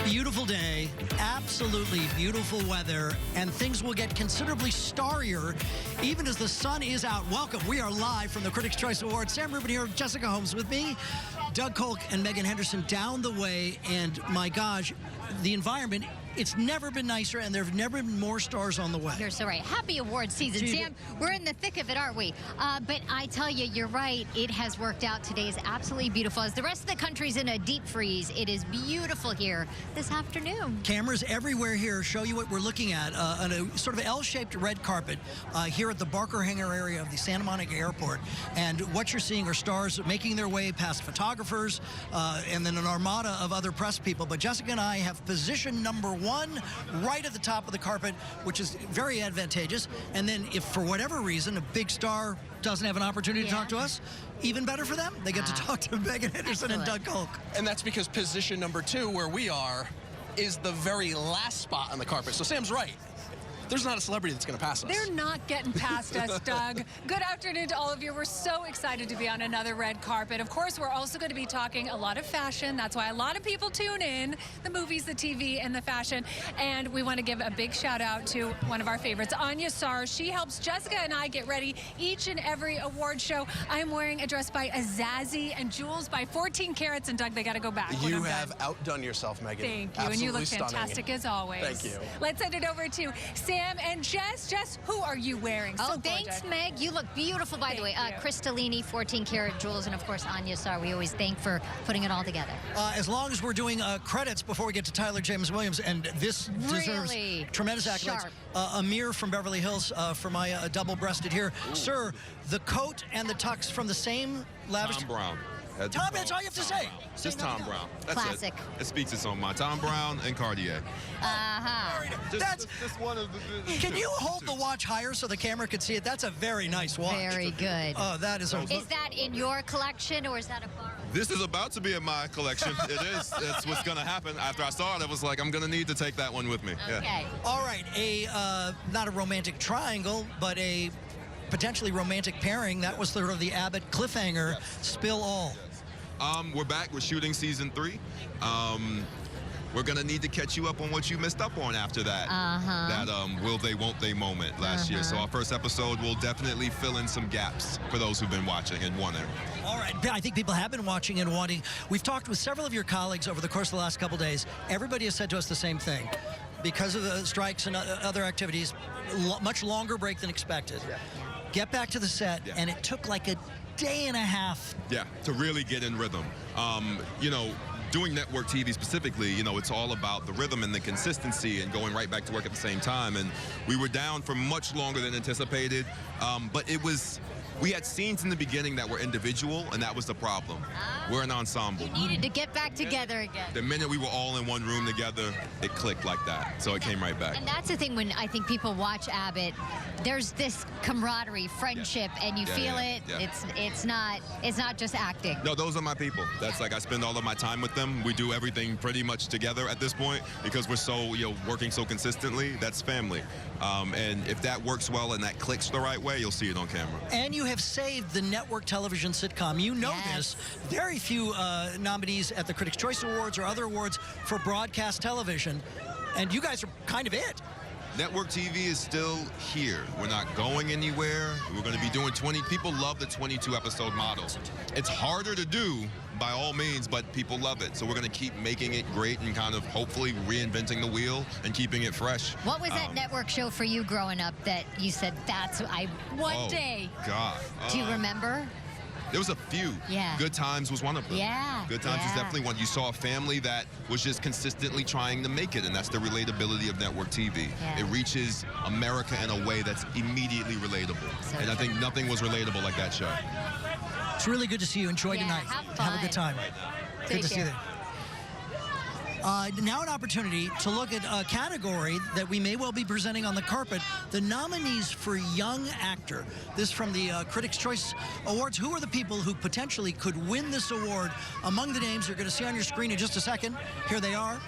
Beautiful day, absolutely beautiful weather, and things will get considerably starrier even as the sun is out. Welcome. We are live from the Critics' Choice Awards. Sam Rubin here, Jessica Holmes with me, Doug Kolk and Megan Henderson down the way, and my gosh, the environment, it's never been nicer, and there have never been more stars on the way. You're so right. Happy award season, Sam. We're in the thick of it, aren't we? But I tell you, you're right. It has worked out. Today is absolutely beautiful. As the rest of the country's in a deep freeze, it is beautiful here this afternoon. Cameras everywhere here show you what we're looking at on a sort of L-shaped red carpet here at the Barker Hangar area of the Santa Monica Airport. And what you're seeing are stars making their way past photographers and then an armada of other press people. But Jessica and I have position number 1 right at the top of the carpet, which is very advantageous. And then if for whatever reason a big star doesn't have an opportunity to talk to us, even better for them. They get to talk to Megan Henderson and Doug Kolk. And that's because position number 2, where we are, is the very last spot on the carpet. So Sam's right. There's not a celebrity that's going to pass us. They're not getting past us, Doug. Good afternoon to all of you. We're so excited to be on another red carpet. Of course, we're also going to be talking a lot of fashion. That's why a lot of people tune in, the movies, the TV, and the fashion. And we want to give a big shout out to one of our favorites, Anya Sar. She helps Jessica and I get ready each and every award show. I am wearing a dress by Azazi and jewels by 14 Carats. And Doug, they got to go back. You have outdone yourself, Megan. Thank you. Absolutely and you look stunning. fantastic as always. Thank you. Let's send it over to Sam and Jess. Jess, who are you wearing? Oh, So thanks, gorgeous. Meg. You look beautiful, by the way. Thank you. Crystallini, 14 karat jewels, and of course, Anya Sar. We always thank for putting it all together. As long as we're doing credits before we get to Tyler James Williams, and this deserves Really tremendous accolades. sharp. Amir from Beverly Hills for my double-breasted here. Sir, the coat and the tux from the same lavish... Tom Brown. Tom, that's all you have to say. Just Tom Brown. That's Classic. It. It speaks its own mind. Tom Brown and Cartier. That's just one of the... Can you hold the watch higher so the camera can see it? That's a very nice watch. Very good. Oh, that is a... Is that in your collection, or is that a borrow? This is about to be in my collection. It is. That's what's going to happen. After I saw it, I was like, I'm going to need to take that one with me. Okay. Yeah. All right, not a romantic triangle, but a potentially romantic pairing. That was sort of the Abbott cliffhanger. Yes. Spill all. We're back. We're shooting season 3. We're going to need to catch you up on what you missed up on after that. That will they, won't they moment last year. So our first episode will definitely fill in some gaps for those who've been watching and wanting. All right, I think people have been watching and wanting. We've talked with several of your colleagues over the course of the last couple days. Everybody has said to us the same thing. Because of the strikes and other activities, much longer break than expected. Yeah. Get back to the set, and it took like a day and a half. Yeah, to really get in rhythm. You know, doing network TV specifically, you know, it's all about the rhythm and the consistency and going right back to work at the same time. And we were down for much longer than anticipated, but it was... We had scenes in the beginning that were individual, and that was the problem. We're an ensemble. You needed to get back together again. The minute we were all in one room together, it clicked like that. So it came right back. And that's the thing when I think people watch Abbott, there's this camaraderie, friendship, and you feel it. Yeah. It's not just acting. No, those are my people. That's like I spend all of my time with them. We do everything pretty much together at this point because we're so, working so consistently. That's family. And if that works well and that clicks the right way, you'll see it on camera. And you have saved the network television sitcom. You know this. Very few nominees at the Critics' Choice Awards or other awards for broadcast television. And you guys are kind of it. Network TV is still here. We're not going anywhere. We're going to be doing 20. People love the 22-episode model. It's harder to do, by all means, but people love it. So we're going to keep making it great and kind of hopefully reinventing the wheel and keeping it fresh. What was that network show for you growing up that you said, one day? God. Do you remember? There was a few. Yeah. Good Times was one of them. Yeah. Good Times is definitely one. You saw a family that was just consistently trying to make it, and that's the relatability of network TV. Yeah. It reaches America in a way that's immediately relatable. So and I think nothing was relatable like that show. It's really good to see you. Enjoy tonight. Have a good time. Good to see you. Now an opportunity to look at a category that we may well be presenting on the carpet, the nominees for Young Actor. This from the Critics' Choice Awards. Who are the people who potentially could win this award? Among the names you're going to see on your screen in just a second. Here they are.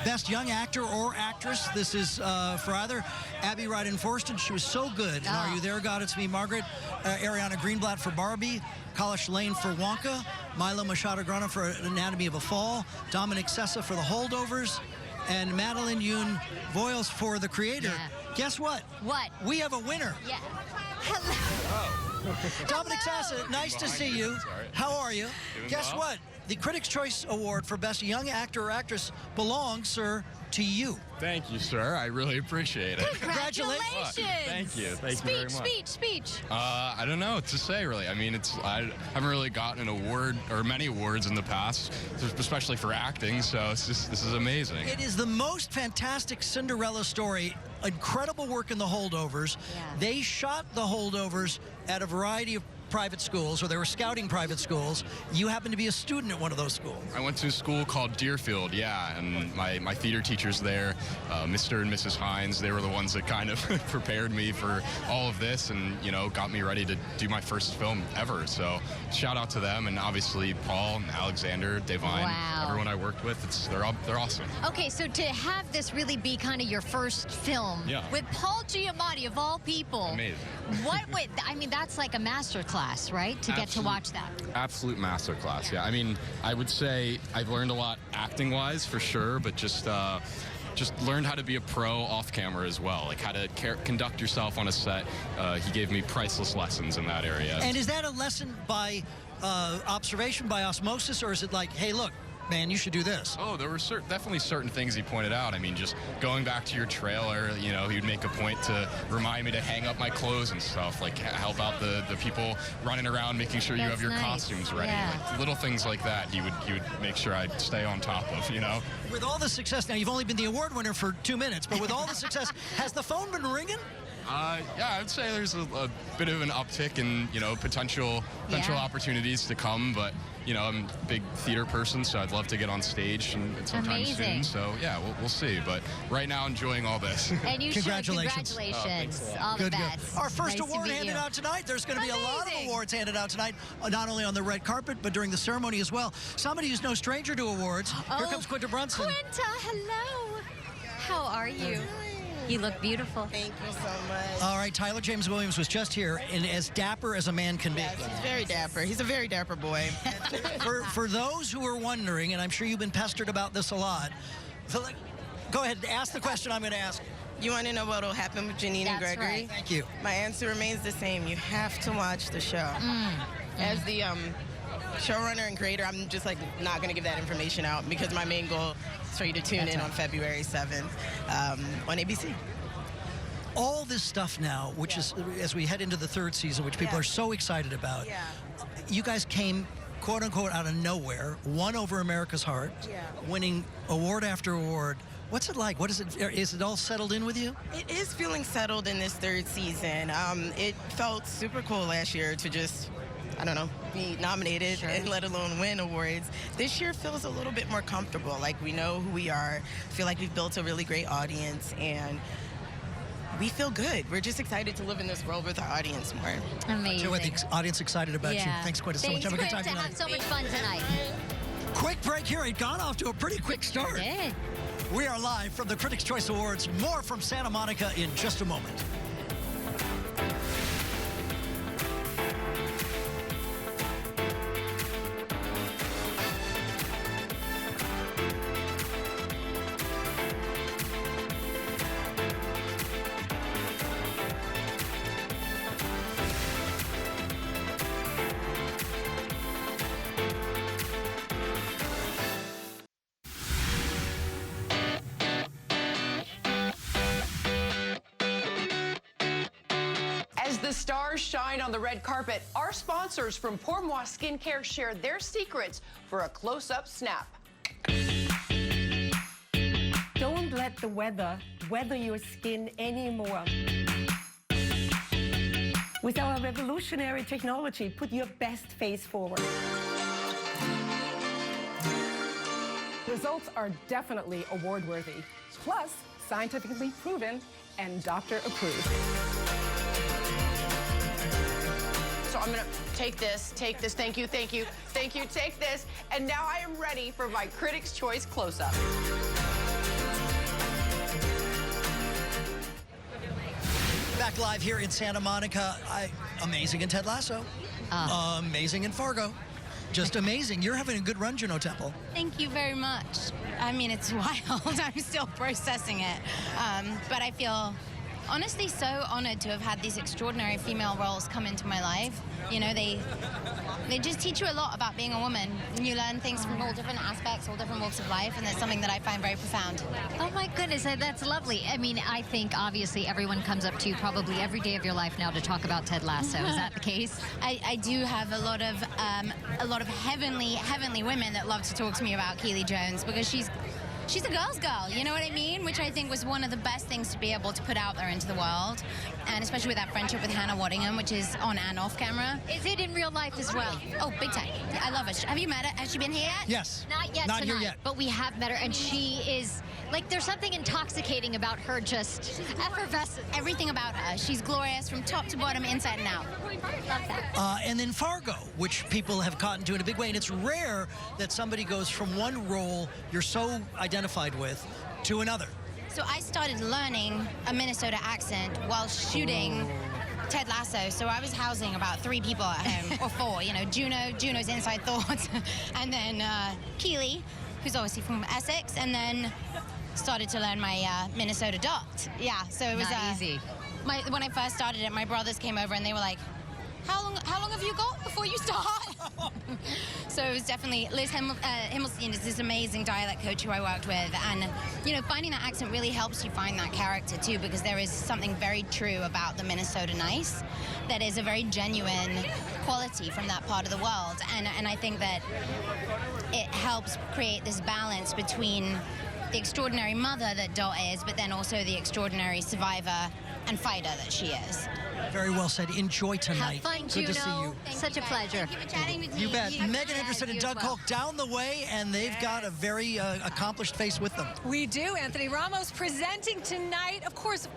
Best Young Actor or Actress. This is for either Abby Ryden-Forston. She was so good. And Are You There, God? It's Me, Margaret. Ariana Greenblatt for Barbie. Kalash Lane for Wonka. Milo Machado-Grana for Anatomy of a Fall. Dominic Sessa for The Holdovers. And Madeline Yoon Voiles for The Creator. Yeah. Guess what? What? We have a winner. Yeah. Hello. Dominic Sessa, nice to see you. How are you? Guess what? The Critics' Choice Award for Best Young Actor or Actress belongs, sir, to you. Thank you, sir. I really appreciate it. Congratulations. Thank you. Thank you very much. Speech. I don't know what to say, really. I mean, I haven't really gotten an award or many awards in the past, especially for acting, so this is amazing. It is the most fantastic Cinderella story. Incredible work in The Holdovers. Yeah. They shot The Holdovers at a variety of private schools, or they were scouting private schools. You happen to be a student at one of those schools. I went to a school called Deerfield, yeah, and my theater teachers there, Mr. and Mrs. Hines, they were the ones that kind of prepared me for all of this and, you know, got me ready to do my first film ever. So shout out to them, and obviously Paul and Alexander, Devine, everyone I worked with. They're awesome. Okay, so to have this really be kind of your first film with Paul Giamatti of all people. Amazing. I mean, that's like a master class, right? To get to watch that. Absolute masterclass, yeah. I mean, I would say I've learned a lot acting-wise for sure, but just learned how to be a pro off camera as well, like how to conduct yourself on a set. He gave me priceless lessons in that area. And is that a lesson by observation, by osmosis, or is it like, hey, look, man, you should do this? Oh, there were definitely certain things he pointed out. I mean, just going back to your trailer, you know, he'd make a point to remind me to hang up my clothes and stuff, like help out the people running around, making sure you have your costumes ready. Yeah. Like, little things like that he would make sure I'd stay on top of, you know? With all the success, now you've only been the award winner for 2 minutes, but with all the success, has the phone been ringing? Yeah, I would say there's a bit of an uptick in, you know, potential opportunities to come, but, you know, I'm a big theater person, so I'd love to get on stage and sometime soon. So, yeah, we'll see. But right now, enjoying all this. And you Congratulations. Congratulations. All the best. Our first award handed out tonight. There's going to be a lot of awards handed out tonight, not only on the red carpet, but during the ceremony as well. Somebody who's no stranger to awards. Here comes Quinta Brunson. Quinta, hello. How are you? You look beautiful. Thank you so much. All right, Tyler James Williams was just here, and as dapper as a man can be. Yes, he's very dapper. He's a very dapper boy. For those who are wondering, and I'm sure you've been pestered about this a lot, so go ahead, ask the question I'm going to ask. You want to know what will happen with Janine and Gregory? Right. Thank you. My answer remains the same. You have to watch the show. As the showrunner and creator, I'm just like not going to give that information out because my main goal is for you to tune in on February 7th on ABC. All this stuff now, which is, as we head into the third season, which people are so excited about, you guys came, quote unquote, out of nowhere, won over America's Heart, winning award after award. What's it like? What is it? Is it all settled in with you? It is feeling settled in this third season. It felt super cool last year to just, I don't know, be nominated and let alone win awards. This year feels a little bit more comfortable. Like we know who we are. I feel like we've built a really great audience and we feel good. We're just excited to live in this world with our audience more. Amazing. With the audience excited about you. Thanks, Quinta, so much. Have a good time tonight. Have so much fun tonight. Quick break here. It got off to a pretty quick start. It did. We are live from the Critics' Choice Awards. More from Santa Monica in just a moment. The stars shine on the red carpet. Our sponsors from Pour Moi Skincare share their secrets for a close-up snap. Don't let the weather your skin anymore. With our revolutionary technology, put your best face forward. Results are definitely award-worthy, plus scientifically proven and doctor-approved. So I'm gonna take this, thank you, take this, and now I am ready for my Critics' Choice close-up. Back live here in Santa Monica. Amazing in Ted Lasso. Amazing in Fargo. Just amazing. You're having a good run, Juno Temple. Thank you very much. I mean, it's wild. I'm still processing it. But I feel honestly so honored to have had these extraordinary female roles come into my life. You know, they just teach you a lot about being a woman. And you learn things from all different aspects, all different walks of life, and it's something that I find very profound. Oh my goodness, that's lovely. I mean, I think obviously everyone comes up to you probably every day of your life now to talk about Ted Lasso. Is that the case? I do have a lot of heavenly women that love to talk to me about Keely Jones because she's a girl's girl, you know what I mean? Which I think was one of the best things to be able to put out there into the world. And especially with that friendship with Hannah Waddingham, which is on and off camera. Is it in real life as well? Oh, big time. I love her. Have you met her? Has she been here yet? Yes. Not yet Not tonight, here yet. but we have met her, and she is, like, there's something intoxicating about her, just effervescent. Everything about her. She's glorious from top to bottom, inside and out. Love that. And then Fargo, which people have caught into in a big way. And it's rare that somebody goes from one role you're so identified with to another. So I started learning a Minnesota accent while shooting Ted Lasso. So I was housing about 3 people at home, or 4. You know, Juno's Inside Thoughts, and then Keely, who's obviously from Essex, and then started to learn my Minnesota dot. Yeah, so it was Not easy. When I first started it, my brothers came over and they were like, how long have you got before you start? So it was definitely, Liz Himmelstein is this amazing dialect coach who I worked with, and you know, finding that accent really helps you find that character too, because there is something very true about the Minnesota nice that is a very genuine quality from that part of the world, and I think that it helps create this balance between the extraordinary mother that Dot is, but then also the extraordinary survivor and fighter that she is. Very well said. Enjoy tonight. Have fun, Good Juno. to see you. Such a pleasure. Thank you for chatting with me. You bet. You Megan Anderson and Doug well. Hulk down the way, and they've got a very accomplished face with them. We do. Anthony Ramos presenting tonight. Of course,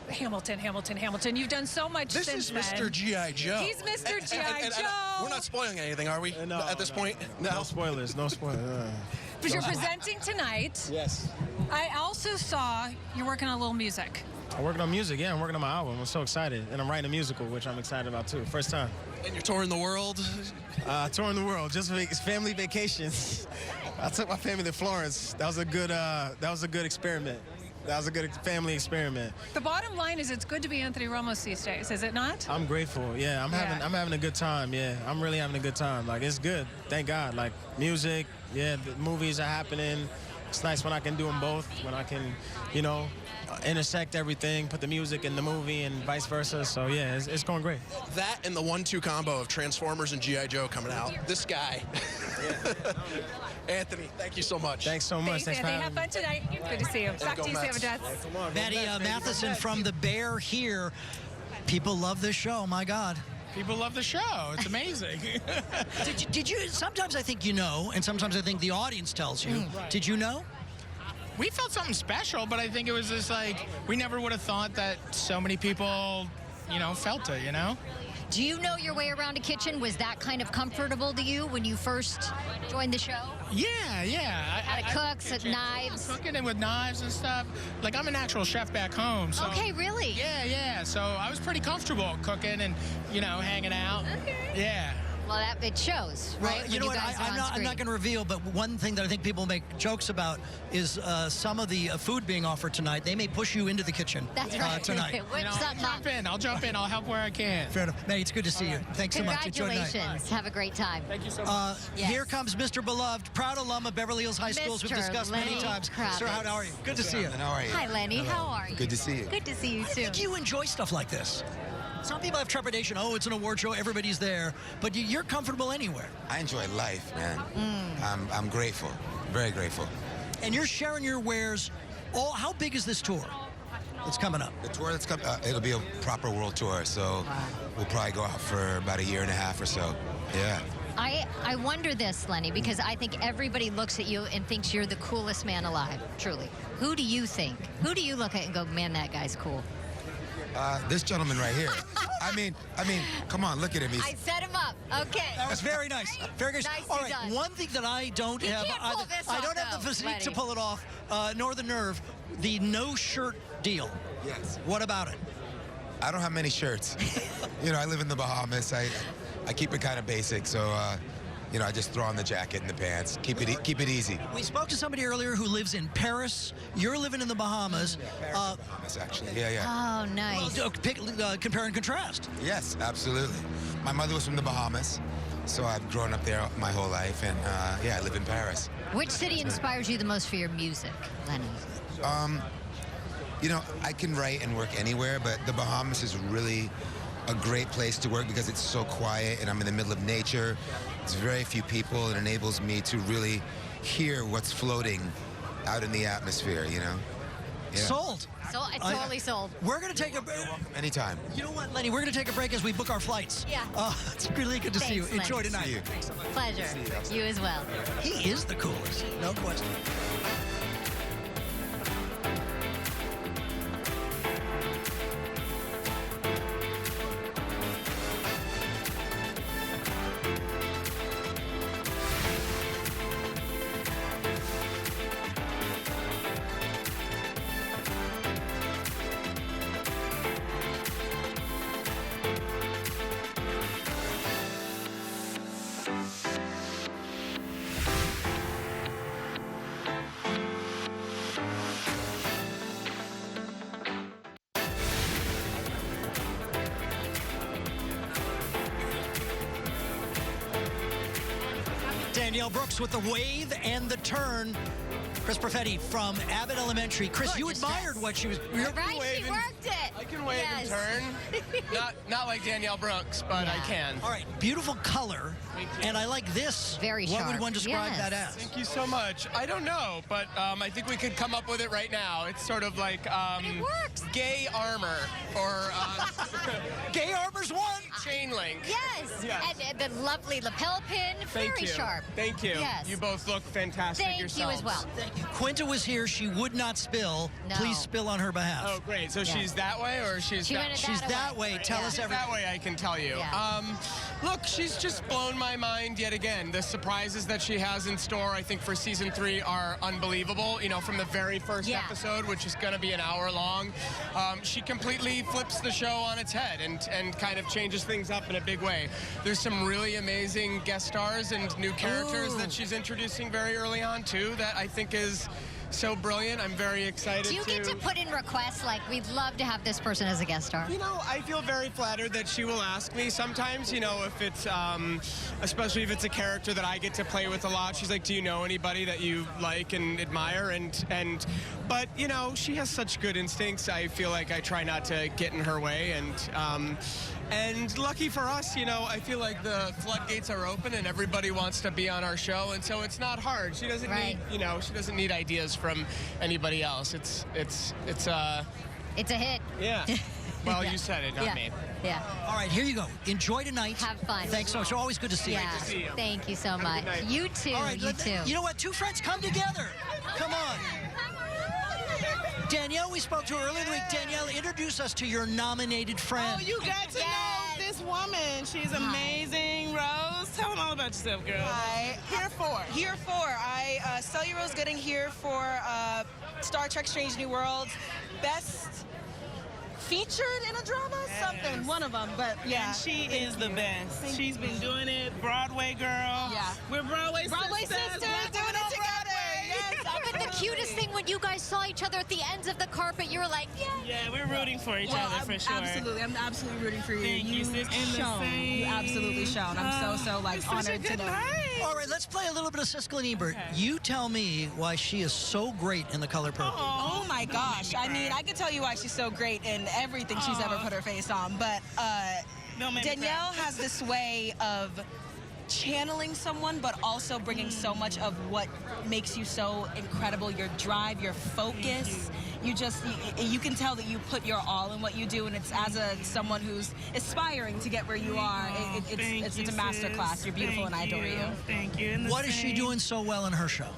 Hamilton. You've done so much This since is then. Mr. G.I. Joe. He's Mr. G.I. Joe. We're not spoiling anything, are we? No, at this point? No spoilers. No spoilers. But you're presenting tonight. Yes. I also saw you're working on a little music. I'm working on music. Yeah, I'm working on my album. I'm so excited. And I'm writing a musical, which I'm excited about, too. First time. And you're touring the world? Touring the world. Just family vacations. I took my family to Florence. That was a good experiment. That was a good family experiment. The bottom line is it's good to be Anthony Ramos these days, is it not? I'm grateful. Yeah, I'm having a good time. Yeah, I'm really having a good time. Like, it's good. Thank God. Like, music, yeah, the movies are happening. It's nice when I can do them both, when I can, you know, intersect everything, put the music in the movie and vice versa. So, yeah, it's going great. That and the 1-2 combo of Transformers and G.I. Joe coming out. This guy. Anthony, thank you so much. Thanks so much. Thanks for Anthony. having Have fun tonight. Good to see you. Back go to you, Mets. Sam. Maddie Matheson from The Bear here. People love this show. My God. People love the show. It's amazing. Did you? Sometimes I think you know, and sometimes I think the audience tells you. Right. Did you know? We felt something special, but I think it was just like, we never would have thought that so many people, you know, felt it, you know? Do you know your way around a kitchen? Was that kind of comfortable to you when you first joined the show? Yeah. How to cook, with knives? Cooking and with knives and stuff. Like, I'm an actual chef back home. So, Okay, really? Yeah. So I was pretty comfortable cooking and, you know, hanging out. Okay. Yeah. Well, it shows, right? Well, you when know what? guys are on I'm not screen. going to reveal, but one thing that I think people make jokes about is some of the food being offered tonight. They may push you into the kitchen That's right. tonight. Whip something up. I'll jump in. I'll help where I can. Fair enough. Nate, it's good to see you. Thanks so much. Enjoy the night. Congratulations. Have a great time. Thank you so much. Yes. Here comes Mr. Beloved, proud alum of Beverly Hills High Schools. We've Mr. discussed many Lenny times. Kravitz. Sir, how are you? Good to see you. How are you? Hi, Lenny. How are you? Good to see you. Good to see you, I too. think you enjoy stuff like this. Some people have trepidation. Oh, it's an award show. Everybody's there. But you're comfortable anywhere. I enjoy life, man. I'm grateful. Very grateful. And you're sharing your wares. How big is this tour that's coming up? The tour that's coming, it'll be a proper world tour, so we'll probably go out for about a year and a half or so. Yeah. I wonder this, Lenny, because I think everybody looks at you and thinks you're the coolest man alive, truly. Who do you think? Who do you look at and go, man, that guy's cool? This gentleman right here. I mean, come on, look at him. I set him up. Okay. That was very nice. Very good. Nicely All right, done. one thing that I don't have, can't pull this I off, don't have the though, physique to Lenny. pull it off, nor the nerve. The no shirt deal. Yes. What about it? I don't have many shirts. You know, I live in the Bahamas. I keep it kind of basic, so you know, I just throw on the jacket and the pants. Keep it easy. We spoke to somebody earlier who lives in Paris. You're living in the Bahamas. Bahamas, actually. Yeah. Oh, nice. Well, compare and contrast. Yes, absolutely. My mother was from the Bahamas, so I've grown up there my whole life, and yeah, I live in Paris. Which city inspires you the most for your music, Lenny? You know, I can write and work anywhere, but the Bahamas is really a great place to work because it's so quiet and I'm in the middle of nature. It's very few people. It enables me to really hear what's floating out in the atmosphere, you know? Yeah. Sold. So it's totally sold. We're going to take a break. Anytime. You know what, Lenny? We're going to take a break as we book our flights. Yeah. It's really good to see you. Thanks, Enjoy Lenny. tonight. See you. Thanks so much. Pleasure. You as well. He is the coolest. No question. Danielle Brooks with the wave and the turn. Chris Perfetti from Abbott Elementary. Chris, you admired what she was. Right, she worked it. I can wave and turn. Not like Danielle Brooks, but I can. All right, beautiful color. And I like this. Very What sharp. would one describe that as? Thank you so much. I don't know, but I think we could come up with it right now. It's sort of like it works. gay armor or Gay armor's one. chain link. Yes. Yes. And the lovely lapel pin. Thank Very you. sharp. Thank you. Yes. You both look fantastic Thank yourselves. you as well. Quinta was here. She would not spill. No. Please spill on her behalf. Oh, great. So Yeah. she's that way, or she's She that went She's that way. Tell Yeah. us She's everything. that way, I can tell you. Yeah. Look, she's just blown my mind yet again. The surprises that she has in store, I think, for season 3 are unbelievable. You know, from the very first episode, which is going to be an hour long, she completely flips the show on its head and kind of changes things up in a big way. There's some really amazing guest stars and new characters that she's introducing very early on, too, that I think is so brilliant. I'm very excited. Do you get to put in requests like, we'd love to have this person as a guest star? You know, I feel very flattered that she will ask me sometimes, you know, if it's, especially if it's a character that I get to play with a lot. She's like, do you know anybody that you like and admire? But, you know, she has such good instincts. I feel like I try not to get in her way. And lucky for us, you know, I feel like the floodgates are open and everybody wants to be on our show. And so it's not hard. She doesn't need, you know, she doesn't need ideas from anybody else. It's a hit. Yeah. Well, you said it, not me. Yeah. All right, here you go. Enjoy tonight. Have fun. Thanks so much. Always good to see Yeah. you. Thank you so much. You too. All right, you too. You know what? Two friends come together. Come on. Danielle, we spoke to her earlier in the week. Danielle, introduce us to your nominated friend. Oh, you got to know this woman. She's amazing. Rose, tell them all about yourself, girl. Hi. Here for. I saw you, Rose Gooding, here for Star Trek Strange New Worlds. Best featured in a drama? Something, one of them, but yeah. And she is the best. She's been doing it. Broadway girl. Yeah. We're Broadway sisters. We're doing it together. Yes. But the cutest thing, when you guys saw each other at the ends of the carpet, you were like, Yeah, we're rooting for each other for sure. Absolutely. I'm absolutely rooting for you. Thank you, sis. You absolutely shown. I'm so like honored to know. All right, let's play a little bit of Siskel and Ebert. You tell me why she is so great in The Color Purple. Oh my gosh. I mean, I could tell you why she's so great in everything she's ever put her face on, but Danielle has this way of channeling someone, but also bringing so much of what makes you so incredible, your drive, your focus. You can tell that you put your all in what you do, and it's as someone who's aspiring to get where you are. It's a masterclass. You're beautiful, and I adore you. Thank you. What is she doing so well in her show?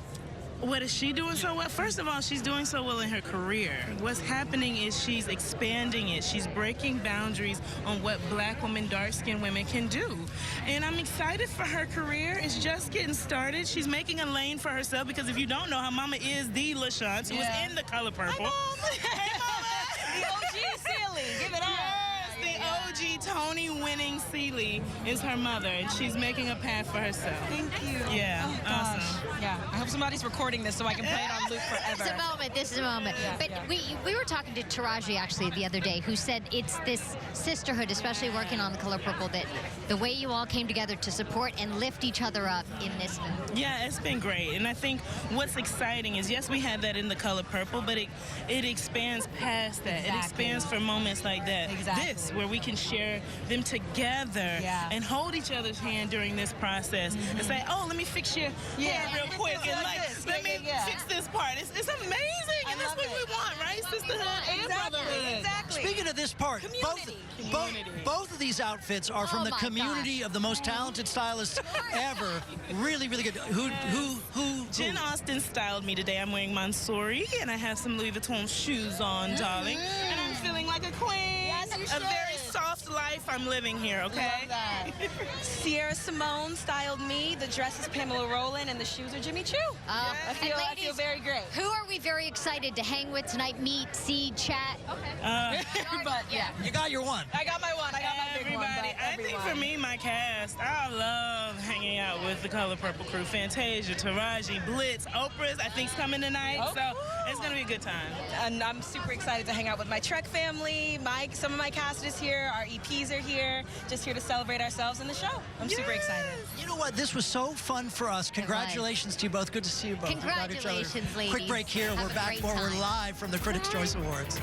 What is she doing so well? First of all, she's doing so well in her career. What's happening is she's expanding it. She's breaking boundaries on what black women, dark-skinned women can do. And I'm excited for her career. It's just getting started. She's making a lane for herself because if you don't know, her mama is the LaShance, who was in The Color Purple. Hey, Mama! The OG Sealy. Give it up. Prodigy Tony-winning Celie is her mother, and she's making a path for herself. Thank you. Yeah, oh, gosh. awesome. Yeah, I hope somebody's recording this so I can play it on loop forever. This is a moment. This is a moment. But we were talking to Taraji actually the other day, who said it's this sisterhood, especially working on The Color Purple, that the way you all came together to support and lift each other up in this movie. Yeah, it's been great. And I think what's exciting is, yes, we had that in The Color Purple, but it expands past that. Exactly. It expands for moments like that. Exactly. This, where we can share them together and hold each other's hand during this process and say, oh, let me fix your hair real quick, and let me fix this part. It's amazing, and that's what we want, right? Sisterhood and brotherhood. Exactly. Speaking of this part, both of these outfits are from the community of the most talented stylists ever. Really, really good. Who? Jen Austen styled me today. I'm wearing Mansouri, and I have some Louis Vuitton shoes on, darling. And I'm feeling like a queen. Yes, you a should. very soft life I'm living here, okay? Love that. Sierra Simone styled me. The dress is Pamela Rowland, and the shoes are Jimmy Choo. I feel very great. Who are we very excited to hang with tonight, meet, see, chat? But yeah. You got your one. I got my one. I got my big one. Everybody. I think for me, my cast, I love hanging out with the Color Purple crew. Fantasia, Taraji, Blitz, Oprah's, I think, is coming tonight. Oh, so it's going to be a good time. And I'm super excited to hang out with my Trek family. Some of my cast is here. Our EPs are here. Just here to celebrate ourselves in the show. I'm super excited. You know what? This was so fun for us. Congratulations to you both. Good to see you both. Congratulations, ladies. Quick break here. Have We're a back great more. We're time. live from the Critics' Choice Awards.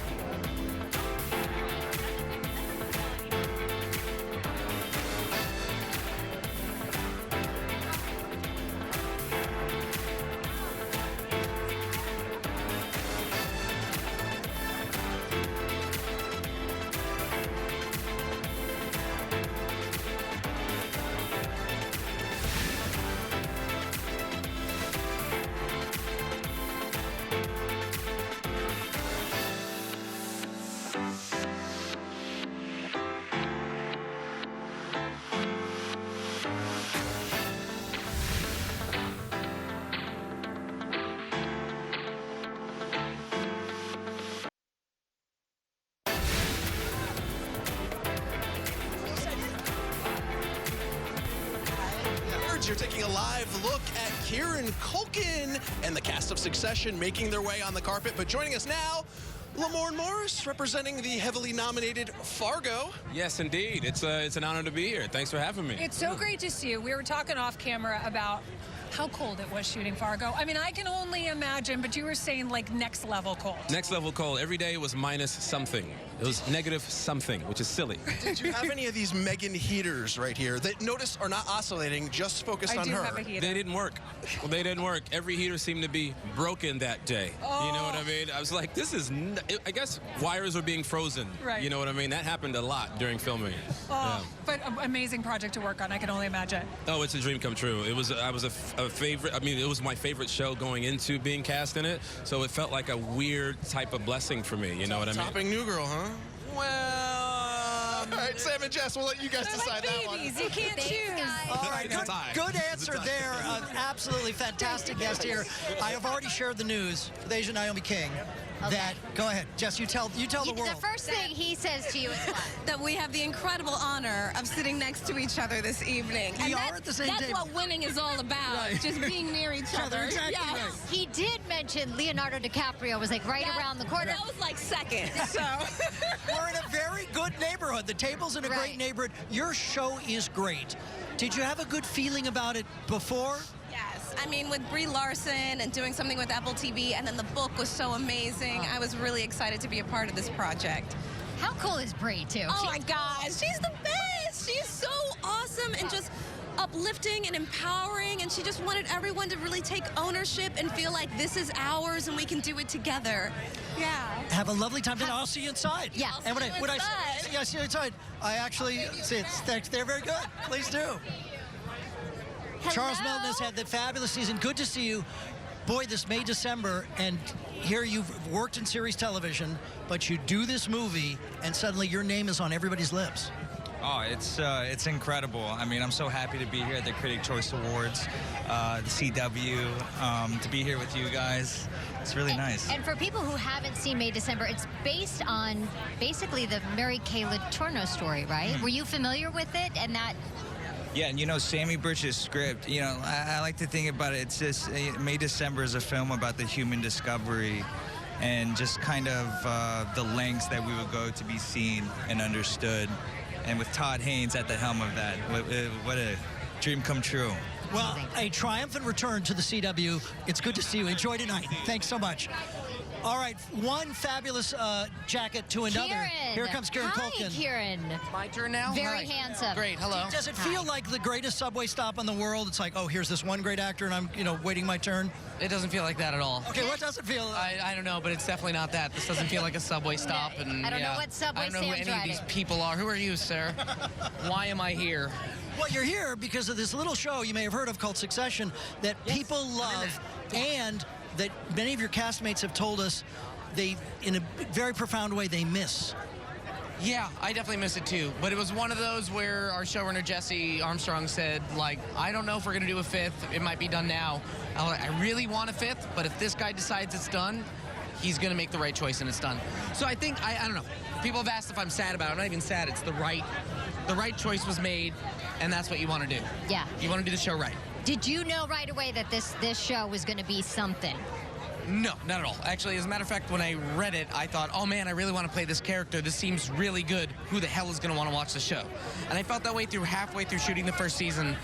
You're taking a live look at Kieran Culkin and the cast of Succession making their way on the carpet. But joining us now, Lamorne Morris, representing the heavily nominated Fargo. Yes, indeed. It's an honor to be here. Thanks for having me. It's so great to see you. We were talking off camera about how cold it was shooting Fargo. I mean, I can only imagine, but you were saying like next level cold. Next level cold. Every day was minus something. It was negative something, which is silly. Did you have any of these Megan heaters right here that notice are not oscillating, just focused on her? I do have a heater. They didn't work. Well, they didn't work. Every heater seemed to be broken that day. Oh. You know what I mean? I was like, this is, I guess wires were being frozen. Right. You know what I mean? That happened a lot during filming. Oh, but an amazing project to work on. I can only imagine. Oh, it's a dream come true. It was, I was a favorite. I mean, it was my favorite show going into being cast in it. So it felt like a weird type of blessing for me. You know what I mean? Topping New Girl, huh? Well, all right, Sam and Jess, we'll let you guys decide that one. You can't choose. All right, good answer there. Absolutely fantastic guest here. I have already shared the news with Asia Naomi King. That, go ahead, Jess, you tell the world. The first thing he says to you is what? That we have the incredible honor of sitting next to each other this evening. We are at the same That's table. what winning is all about, Right. just being near each other. Exactly Yes. right. He did mention Leonardo DiCaprio was like right around the corner. That was like second, so. We're in a very good neighborhood. The table's in a great neighborhood. Your show is great. Did you have a good feeling about it before? Yes, I mean, with Brie Larson and doing something with Apple TV, and then the book was so amazing. I was really excited to be a part of this project. How cool is Brie, too? Oh my gosh, she's the best. She's so awesome and just uplifting and empowering, and she just wanted everyone to really take ownership and feel like this is ours and we can do it together. Yeah. Have a lovely time tonight. I'll see you inside. Yeah. And when I see you inside, I actually see it. They're very good. Please do. Hello? Charles Melton has had that fabulous season. Good to see you. Boy, this May, December, and here you've worked in series television, but you do this movie, and suddenly your name is on everybody's lips. Oh, it's incredible. I mean, I'm so happy to be here at the Critic Choice Awards, the CW, to be here with you guys. It's really nice. And for people who haven't seen May December, it's based on basically the Mary Kay Letourneau story, right? Were you familiar with it? And that... Yeah, and you know, Sammy Birch's script, you know, I like to think about it. It's just, May December is a film about the human discovery and just kind of the lengths that we would go to be seen and understood. And with Todd Haynes at the helm of that, what a dream come true. Well, a triumphant return to the CW. It's good to see you. Enjoy tonight. Thanks so much. All right, one fabulous jacket to another. Kieran. Here comes Kieran Culkin. Hi, Kieran. My turn now? Very Hi. handsome. Great, hello. Does it feel like the greatest subway stop in the world? It's like, oh, here's this one great actor, and I'm, waiting my turn. It doesn't feel like that at all. Okay, what does it feel like? I don't know, but it's definitely not that. This doesn't feel like a subway stop. And I don't know what subway I don't know who Sam's any of these riding. people are. Who are you, sir? Why am I here? Well, you're here because of this little show you may have heard of called Succession that people love, and that many of your castmates have told us they, in a very profound way, they miss. Yeah, I definitely miss it too. But it was one of those where our showrunner, Jesse Armstrong, said, like, I don't know if we're going to do a fifth. It might be done now. I really want a fifth, but if this guy decides it's done, he's going to make the right choice and it's done. So I think, I don't know. People have asked if I'm sad about it. I'm not even sad. It's the right choice was made, and that's what you want to do. Yeah. You want to do the show right. Did you know right away that this show was going to be something? No, not at all. Actually, as a matter of fact, when I read it, I thought, oh man, I really want to play this character. This seems really good. Who the hell is going to want to watch the show? And I felt that way halfway through shooting the first season.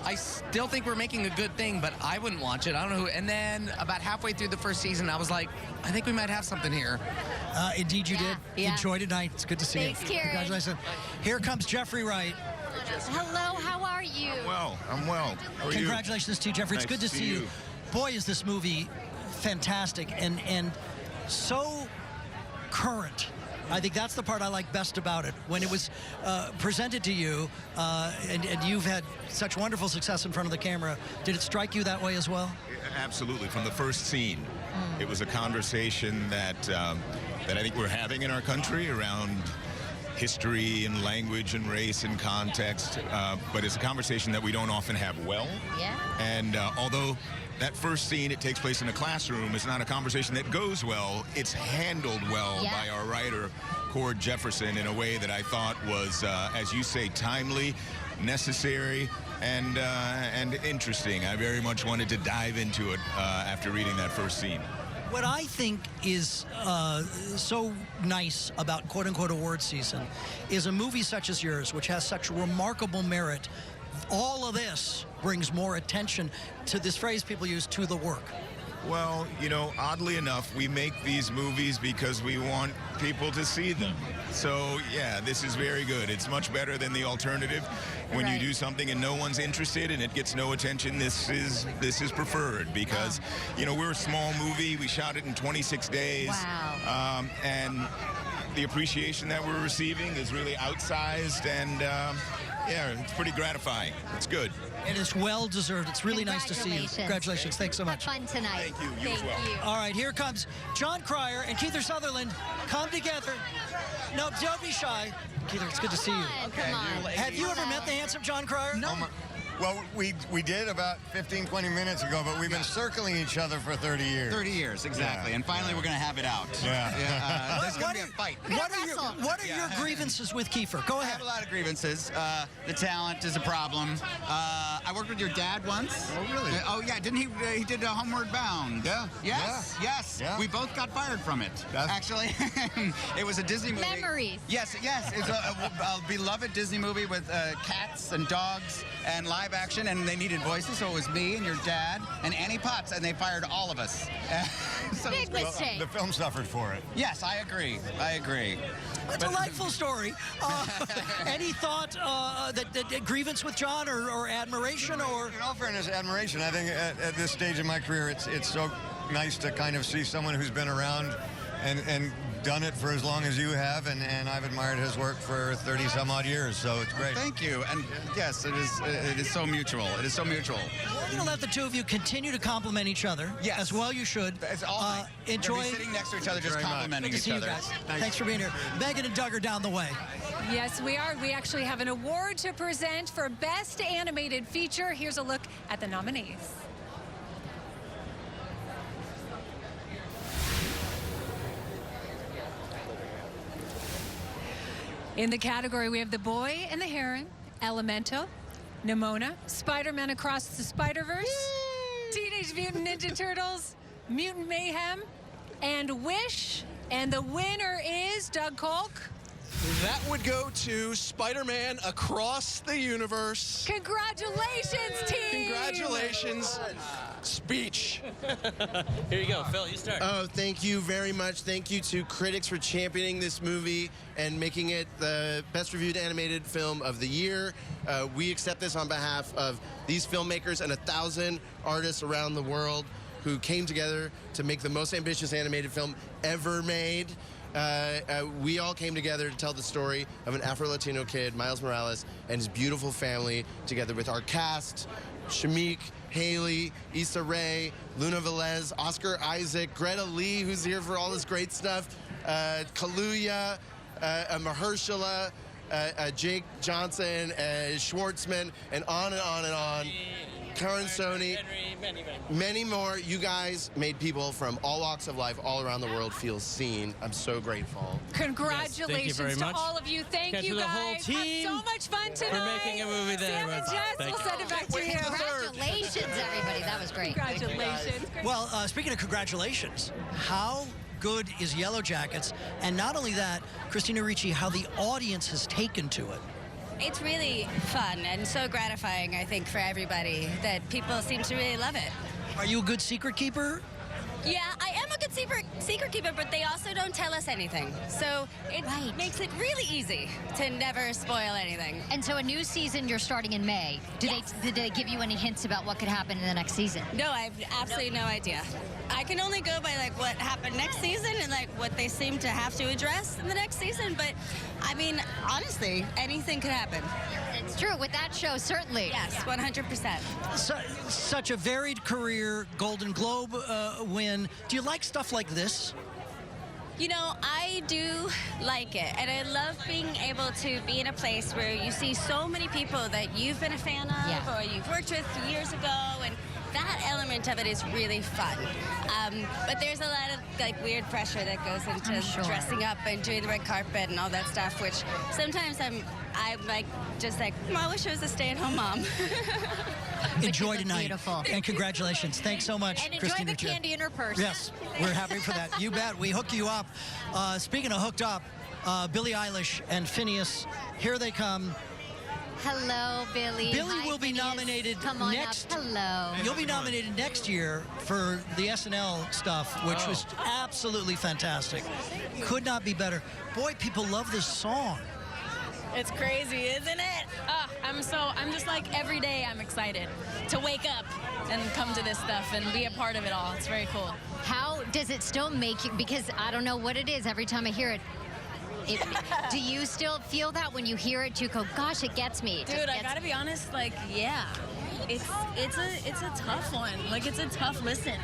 I still think we're making a good thing, but I wouldn't watch it. I don't know who. And then about halfway through the first season, I was like, I think we might have something here. Indeed you did. Yeah. Enjoy tonight. It's good to see Thanks, you. Kieran. Congratulations. Here comes Jeffrey Wright. Hello, how are you? I'm well. How are you? Congratulations to you, Jeffrey. It's Nice good to see you. Boy, is this movie fantastic and so current. I think that's the part I like best about it. When it was presented to you, and you've had such wonderful success in front of the camera, did it strike you that way as well? Absolutely. From the first scene, it was a conversation that I think we're having in our country around history and language and race and context, but it's a conversation that we don't often have well. Yeah. And although that first scene, it takes place in a classroom, it's not a conversation that goes well. It's handled well by our writer, Cord Jefferson, in a way that I thought was, as you say, timely, necessary, and interesting. I very much wanted to dive into it after reading that first scene. What I think is so nice about quote-unquote award season is a movie such as yours, which has such remarkable merit. All of this brings more attention to this phrase people use, to the work. Well, oddly enough, we make these movies because we want people to see them. So, yeah, this is very good. It's much better than the alternative. When you do something and no one's interested and it gets no attention, this is preferred because, we're a small movie. We shot it in 26 days. Wow. And the appreciation that we're receiving is really outsized and, yeah, it's pretty gratifying. It's good. And it's well-deserved. It's really nice to see you. Congratulations. Thanks so much. Have fun tonight. Thank you. You as well. All right, here comes John Cryer and Keither Sutherland. Come together. No, don't be shy. Keither, it's good to see you. Come on. Have you ever met the handsome John Cryer? No. Well, we did about 15, 20 minutes ago, but we've been circling each other for 30 years. 30 years, exactly. Yeah. And finally, we're going to have it out. Yeah. There's going to be a fight. What are your grievances with Kiefer? Go I ahead. have a lot of grievances. The talent is a problem. I worked with your dad once. Oh, really? Oh, yeah. Didn't he? He did Homeward Bound. Yeah. Yes. Yeah. Yes. Yeah. We both got fired from it. Actually, it was a Disney movie. Memories. Yes. It's a beloved Disney movie with cats and dogs and live action, and they needed voices, so it was me and your dad and Annie Potts, and they fired all of us. Big mistake. The film suffered for it. Yes, I agree. A delightful story. Any thought that grievance with John or admiration or? In all fairness, admiration. I think at this stage in my career, it's so nice to kind of see someone who's been around and done it for as long as you have, and I've admired his work for 30 some odd years, so it's great. Thank you. And yes, it is so mutual. It is so mutual. We're going to let the two of you continue to compliment each other. Yes. As well you should. It's all enjoy. We're sitting next to each other, just complimenting Good to each see other. you guys. Thanks for being here. Megan and Doug are down the way. Yes, we are. We actually have an award to present for Best Animated Feature. Here's a look at the nominees. In the category, we have The Boy and the Heron, Elemento, Nimona, Spider-Man Across the Spider-Verse, Teenage Mutant Ninja Turtles, Mutant Mayhem, and Wish. And the winner is Doug Kolk. That would go to Spider-Man Across the Universe. Congratulations, team! Congratulations. Speech. Here you go, Phil, you start. Oh, thank you very much. Thank you to critics for championing this movie and making it the best reviewed animated film of the year. We accept this on behalf of these filmmakers and 1,000 artists around the world who came together to make the most ambitious animated film ever made. We all came together to tell the story of an Afro-Latino kid, Miles Morales, and his beautiful family, together with our cast, Shamik, Haley, Issa Rae, Luna Velez, Oscar Isaac, Greta Lee, who's here for all this great stuff, Kaluuya, Mahershala, Jake Johnson, Schwartzman, and on and on and on. Karen Sony, many more. You guys made people from all walks of life all around the world feel seen. I'm so grateful. Congratulations to all of you. Thank you to the guys. whole team Had so much fun tonight. for making a movie that Sam and Jess, we'll send it back to you. Congratulations, everybody. That was great. Congratulations. Well, speaking of congratulations, how good is Yellow Jackets? And not only that, Christina Ricci, how the audience has taken to it. It's really fun and so gratifying, I think, for everybody that people seem to really love it. Are you a good secret keeper? Yeah, I am a good secret keeper, but they also don't tell us anything. So it makes it really easy to never spoil anything. And so a new season, you're starting in May. Did they give you any hints about what could happen in the next season? No, I have absolutely no idea. I can only go by like what happened next season and like what they seem to have to address in the next season. But I mean, honestly, anything could happen. It's true with that show, certainly. Yes, 100%. Such a varied career, Golden Globe win. Do you like stuff like this? You know, I do like it, and I love being able to be in a place where you see so many people that you've been a fan of or you've worked with years ago, and that element of it is really fun. But there's a lot of like weird pressure that goes into dressing up and doing the red carpet and all that stuff, which sometimes I'm like just like, I wish I was a stay-at-home mom. Enjoy tonight. Beautiful. And congratulations. Thanks so much, And enjoy Christina. the candy in her purse. Yes, we're happy for that. You bet. We hook you up. Speaking of hooked up, Billie Eilish and Phineas, here they come. Hello, Billy. Billie Hi, will be Phineas. nominated Come on next. up. Hello. You'll be nominated next year for the SNL stuff, which was absolutely fantastic. Could not be better. Boy, people love this song. It's crazy, isn't it? I'm just like every day I'm excited to wake up and come to this stuff and be a part of it all. It's very cool. How does it still make you, because I don't know what it is every time I hear it. Do you still feel that when you hear it? Do you go, gosh, it gets me? Dude, I gotta be honest, like, yeah. It's a tough one. Like, it's a tough listen.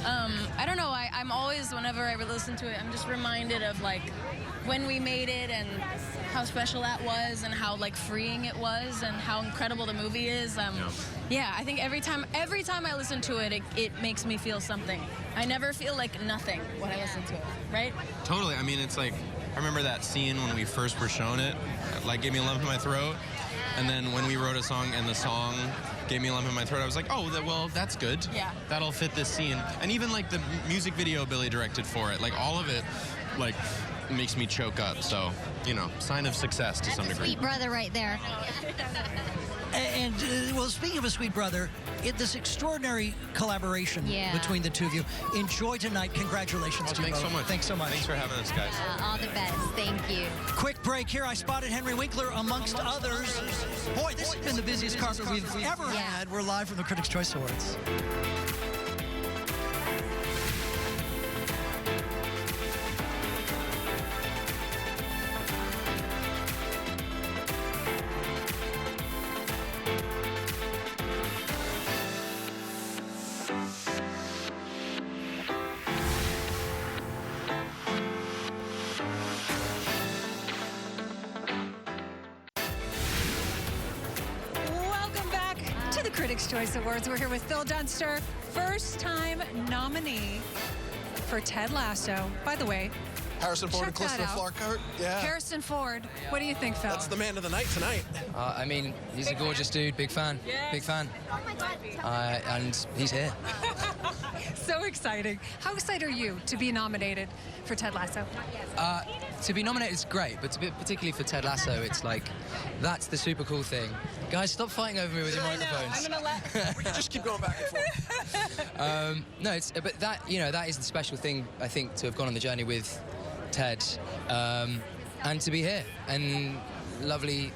I don't know, I'm always, whenever I listen to it, I'm just reminded of, like, when we made it and how special that was and how, like, freeing it was and how incredible the movie is. Yeah, I think every time I listen to it, it makes me feel something. I never feel like nothing when I listen to it, right? Totally. I mean, it's like, I remember that scene when we first were shown it, like gave me a lump in my throat. And then when we wrote a song and the song gave me a lump in my throat, I was like, oh, well, that's good. Yeah. That'll fit this scene. And even like the music video Billy directed for it, like all of it, like makes me choke up. So, you know, sign of success to some degree. Sweet brother right there. And, well, speaking of a sweet brother, this extraordinary collaboration between the two of you. Enjoy tonight. Congratulations to you Thanks both. so much. Thanks so much. Thanks for having us, guys. All the best. Thank you. Quick break here. I spotted Henry Winkler amongst others. Boy, this has been the busiest carpet we've ever had. We're live from the Critics' Choice Awards. Critics' Choice Awards. We're here with Phil Dunster, first-time nominee for Ted Lasso. By the way, Harrison Ford and Calista Flockhart. Yeah. Harrison Ford. What do you think, Phil? That's the man of the night tonight. I mean, he's a gorgeous dude. Big fan. Yes. Big fan. And he's here. So exciting. How excited are you to be nominated for Ted Lasso? To be nominated is great, but particularly for Ted Lasso, it's like, that's the super cool thing. Guys, stop fighting over me with your microphones. I'm gonna let. We can just keep going back and forth. No, but that, you know, that is the special thing, I think, to have gone on the journey with Ted, and to be here and lovely,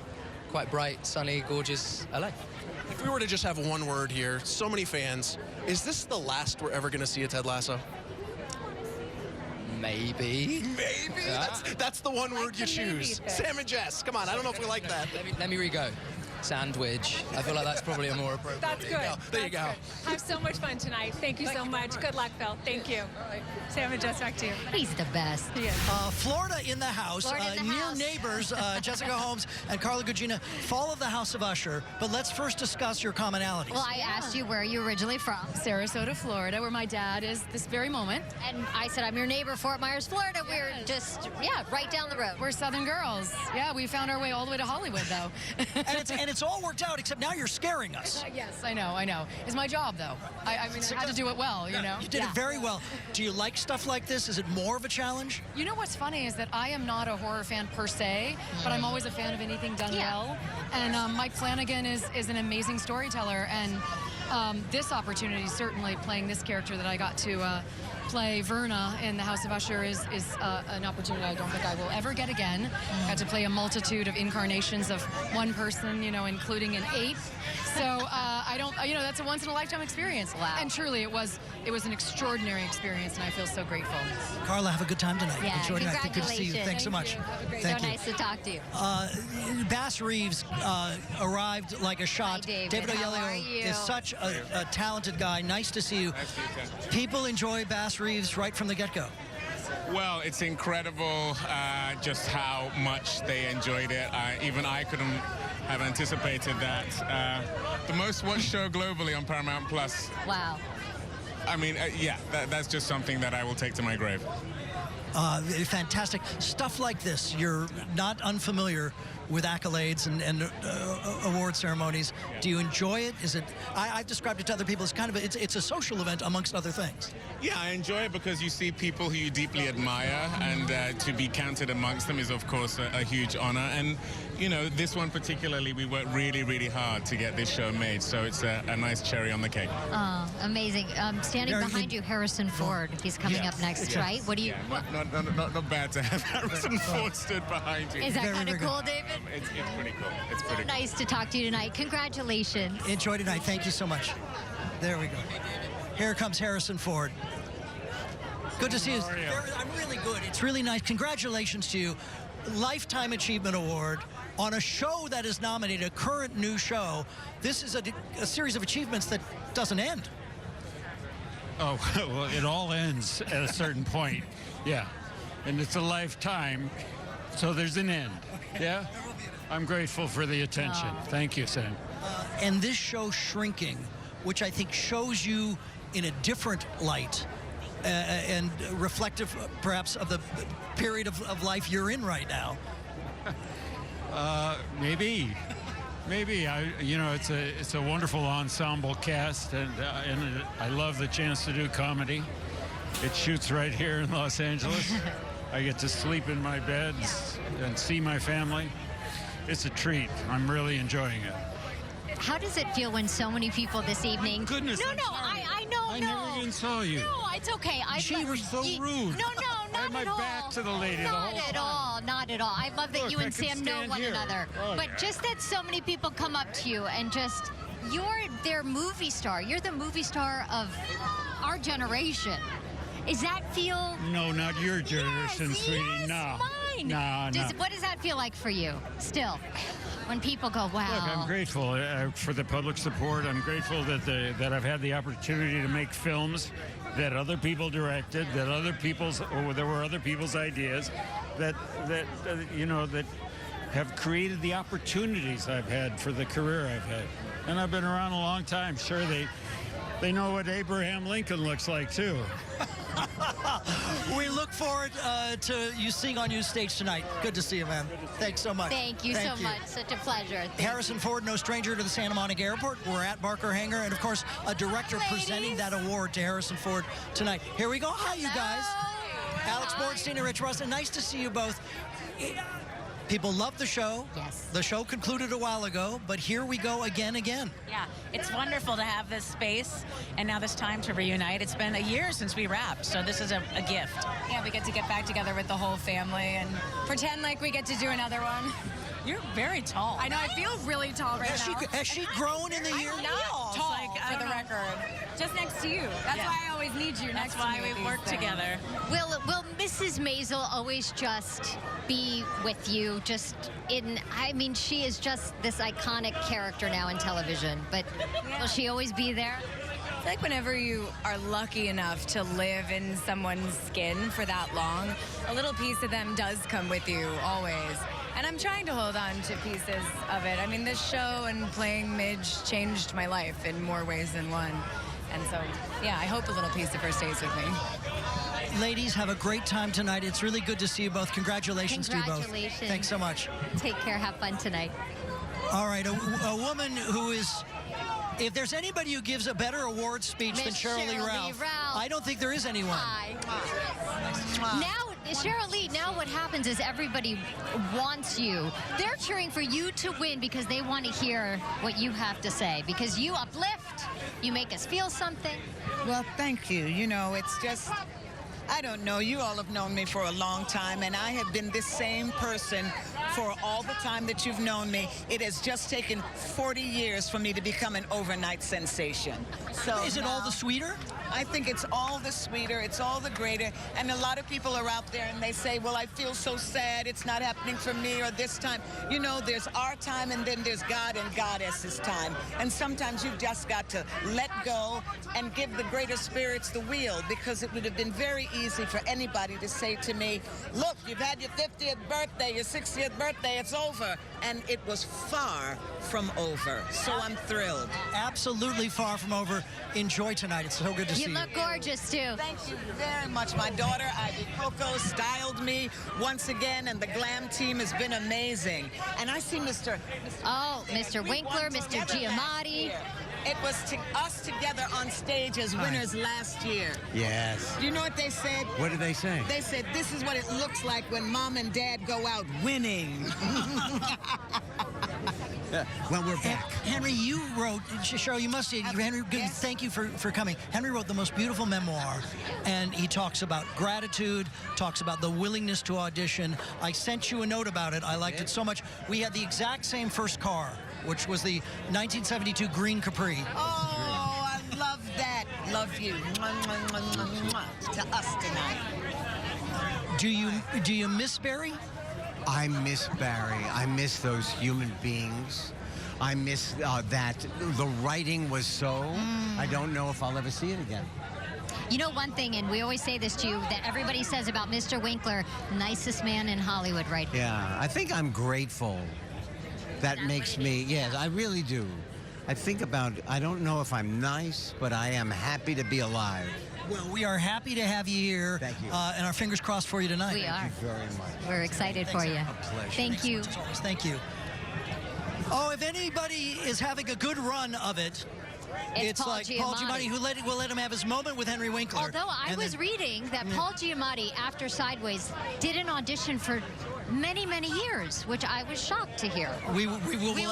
quite bright, sunny, gorgeous LA. If we were to just have one word here, so many fans, is this the last we're ever going to see of Ted Lasso? Maybe. Maybe? Yeah. That's the one word you choose. Sam and Jess, come on, I don't know if we like that. Let me re-go. Sandwich. I feel like that's probably a more appropriate. That's good. There you go. Have so much fun tonight. Thank you so much. Good luck, Phil. Thank you. Sam and Jess, back to you. He's the best. He is. Florida in the house. Florida in the near house. neighbors, Jessica Holmes and Carla Gugino follow the House of Usher. But let's first discuss your commonalities. Well, I asked you where you're originally from. Sarasota, Florida, where my dad is this very moment. And I said, I'm your neighbor, Fort Myers, Florida. We're just, right down the road. We're Southern girls. Yeah, we found our way all the way to Hollywood, though. and it's all worked out, except now you're scaring us. Yes, I know. It's my job, though. I mean, I had to do it well, you know? You did it very well. Do you like stuff like this? Is it more of a challenge? You know what's funny is that I am not a horror fan per se, but I'm always a fan of anything done well. And Mike Flanagan is an amazing storyteller, and this opportunity, certainly playing this character that I got to play Verna in the House of Usher is an opportunity I don't think I will ever get again. Got to play a multitude of incarnations of one person, you know, including an 8. So that's a once in a lifetime experience. Wow. And truly it was an extraordinary experience, and I feel so grateful. Carla, have a good time tonight. Yeah, Enjoy tonight. congratulations. Good to see you. Thanks so much. So nice to talk to you. Bass Reeves arrived like a shot. David. How are Oyelowo you? is such a talented guy. Nice to see you. People enjoy Bass Reeves right from the get-go. Well, it's incredible just how much they enjoyed it. Even I couldn't have anticipated that. The most watched show globally on Paramount Plus. Wow. I mean, that's just something that I will take to my grave. Fantastic. Stuff like this, you're not unfamiliar with accolades and award ceremonies. Do you enjoy it? Is it? I've described it to other people as kind of it's a social event amongst other things. Yeah, I enjoy it because you see people who you deeply admire, and to be counted amongst them is, of course, a huge honor. And, you know, this one particularly, we worked really, really hard to get this show made, so it's a nice cherry on the cake. Oh, amazing. Standing behind you, Harrison Ford. He's coming up next, right? What do you... Not bad to have Harrison Ford stood behind you. Is that kind of cool, David? It's pretty cool. It's pretty cool. Nice to talk to you tonight. Congratulations. Enjoy tonight. Thank you so much. There we go. Here comes Harrison Ford. Good to see you. I'm really good. It's really nice. Congratulations to you. Lifetime Achievement Award on a show that is nominated, a current new show. This is a series of achievements that doesn't end. Oh, well, it all ends at a certain point. Yeah. And it's a lifetime, so there's an end. Yeah? I'm grateful for the attention. Thank you, Sam. And this show Shrinking, which I think shows you in a different light and reflective, perhaps, of the period of life you're in right now. Maybe. It's a wonderful ensemble cast, and I love the chance to do comedy. It shoots right here in Los Angeles. I get to sleep in my bed and see my family. It's a treat. I'm really enjoying it. How does it feel when so many people this evening... Goodness, No, I know, I never even saw you. No, it's okay. She was so rude. No, not I had my back to the lady the whole time. Not at all. I love that Look, you I and can Sam know stand one here. another. Oh, but yeah. just that so many people come up to you and just... You're their movie star. You're the movie star of our generation. Does that feel... No, not your generation, sweetie. No. Mine. No. What does that feel like for you, still? When people go, wow. Look, I'm grateful for the public support. I'm grateful that I've had the opportunity to make films that other people directed, that there were other people's ideas, that have created the opportunities I've had for the career I've had. and I've been around a long time. Sure, they know what Abraham Lincoln looks like, too. We look forward to you seeing on your stage tonight. Good to see you, man. Thanks so much. Thank you so much. Such a pleasure. Harrison Ford, no stranger to the Santa Monica Airport. We're at Barker Hangar, and of course, a director presenting that award to Harrison Ford tonight. Here we go. Hi, you guys. Alex Bornstein and Rich Russell. Nice to see you both. People love the show. Yes. The show concluded a while ago, but here we go again. Yeah, it's wonderful to have this space, and now this time to reunite. It's been a year since we wrapped, so this is a gift. Yeah, we get to get back together with the whole family and pretend like we get to do another one. You're very tall. I know, I feel really tall right now. Has she grown in the year? No, tall, for the record. Just next to you. That's why I always need you next to me. That's why we work together. Will Mrs. Maisel always just be with you? I mean, she is just this iconic character now in television, but will she always be there? I feel like whenever you are lucky enough to live in someone's skin for that long, a little piece of them does come with you, always. And I'm trying to hold on to pieces of it. I mean, this show and playing Midge changed my life in more ways than one. And so, yeah, I hope a little piece of her stays with me. Ladies, have a great time tonight. It's really good to see you both. Congratulations to you both. Congratulations. Thanks so much. Take care. Have fun tonight. All right, a woman who is... If there's anybody who gives a better award speech than Cheryl Lee Ralph, I don't think there is anyone. Hi. Now, Cheryl Lee, now what happens is everybody wants you. They're cheering for you to win because they want to hear what you have to say, because you uplift, you make us feel something. Well, thank you. You know, it's just... I don't know. You all have known me for a long time, and I have been this same person for all the time that you've known me. It has just taken 40 years for me to become an overnight sensation. So is it all the sweeter? I think it's all the sweeter. It's all the greater. And a lot of people are out there and they say, well, I feel so sad. It's not happening for me or this time. You know, there's our time and then there's God and Goddess's time. And sometimes you've just got to let go and give the greater spirits the wheel, because it would have been very easy for anybody to say to me, look, you've had your 50th birthday, your 60th birthday, it's over. And it was far from over. So I'm thrilled. Absolutely far from over. Enjoy tonight. It's so good to see you. You look gorgeous, too. Thank you very much. My daughter, Ivy Coco, styled me once again, and the glam team has been amazing. And I see Mr. Winkler, Mr. Giamatti. It was us together on stage as winners last year. Yes. Do you know what they said? What did they say? They said, this is what it looks like when mom and dad go out winning. Well, we're back. Henry, you wrote, Cheryl, you must say, Henry, thank you for coming. Henry wrote the most beautiful memoir, and he talks about gratitude, talks about the willingness to audition. I sent you a note about it. I liked it so much. We had the exact same first car, which was the 1972 Green Capri. Oh, I love that. Love you. Mwah, mwah, mwah, mwah, mwah. To us tonight. Do you miss Barry? I miss Barry. I miss those human beings. I miss that the writing was so. I don't know if I'll ever see it again. You know one thing, and we always say this to you, that everybody says about Mr. Winkler, nicest man in Hollywood right now. Yeah, I think I'm grateful. That makes me, yes, I really do. I think about, I don't know if I'm nice, but I am happy to be alive. Well, we are happy to have you here. Thank you. And our fingers crossed for you tonight. We are. Thank you very much. We're excited for you. A pleasure. Thank you. Thank you. Oh, if anybody is having a good run of it, it's Paul like Giamatti. Paul Giamatti, who will let him have his moment with Henry Winkler. Although I was reading that Paul Giamatti, after Sideways, did an audition for many, many years, which I was shocked to hear. We'll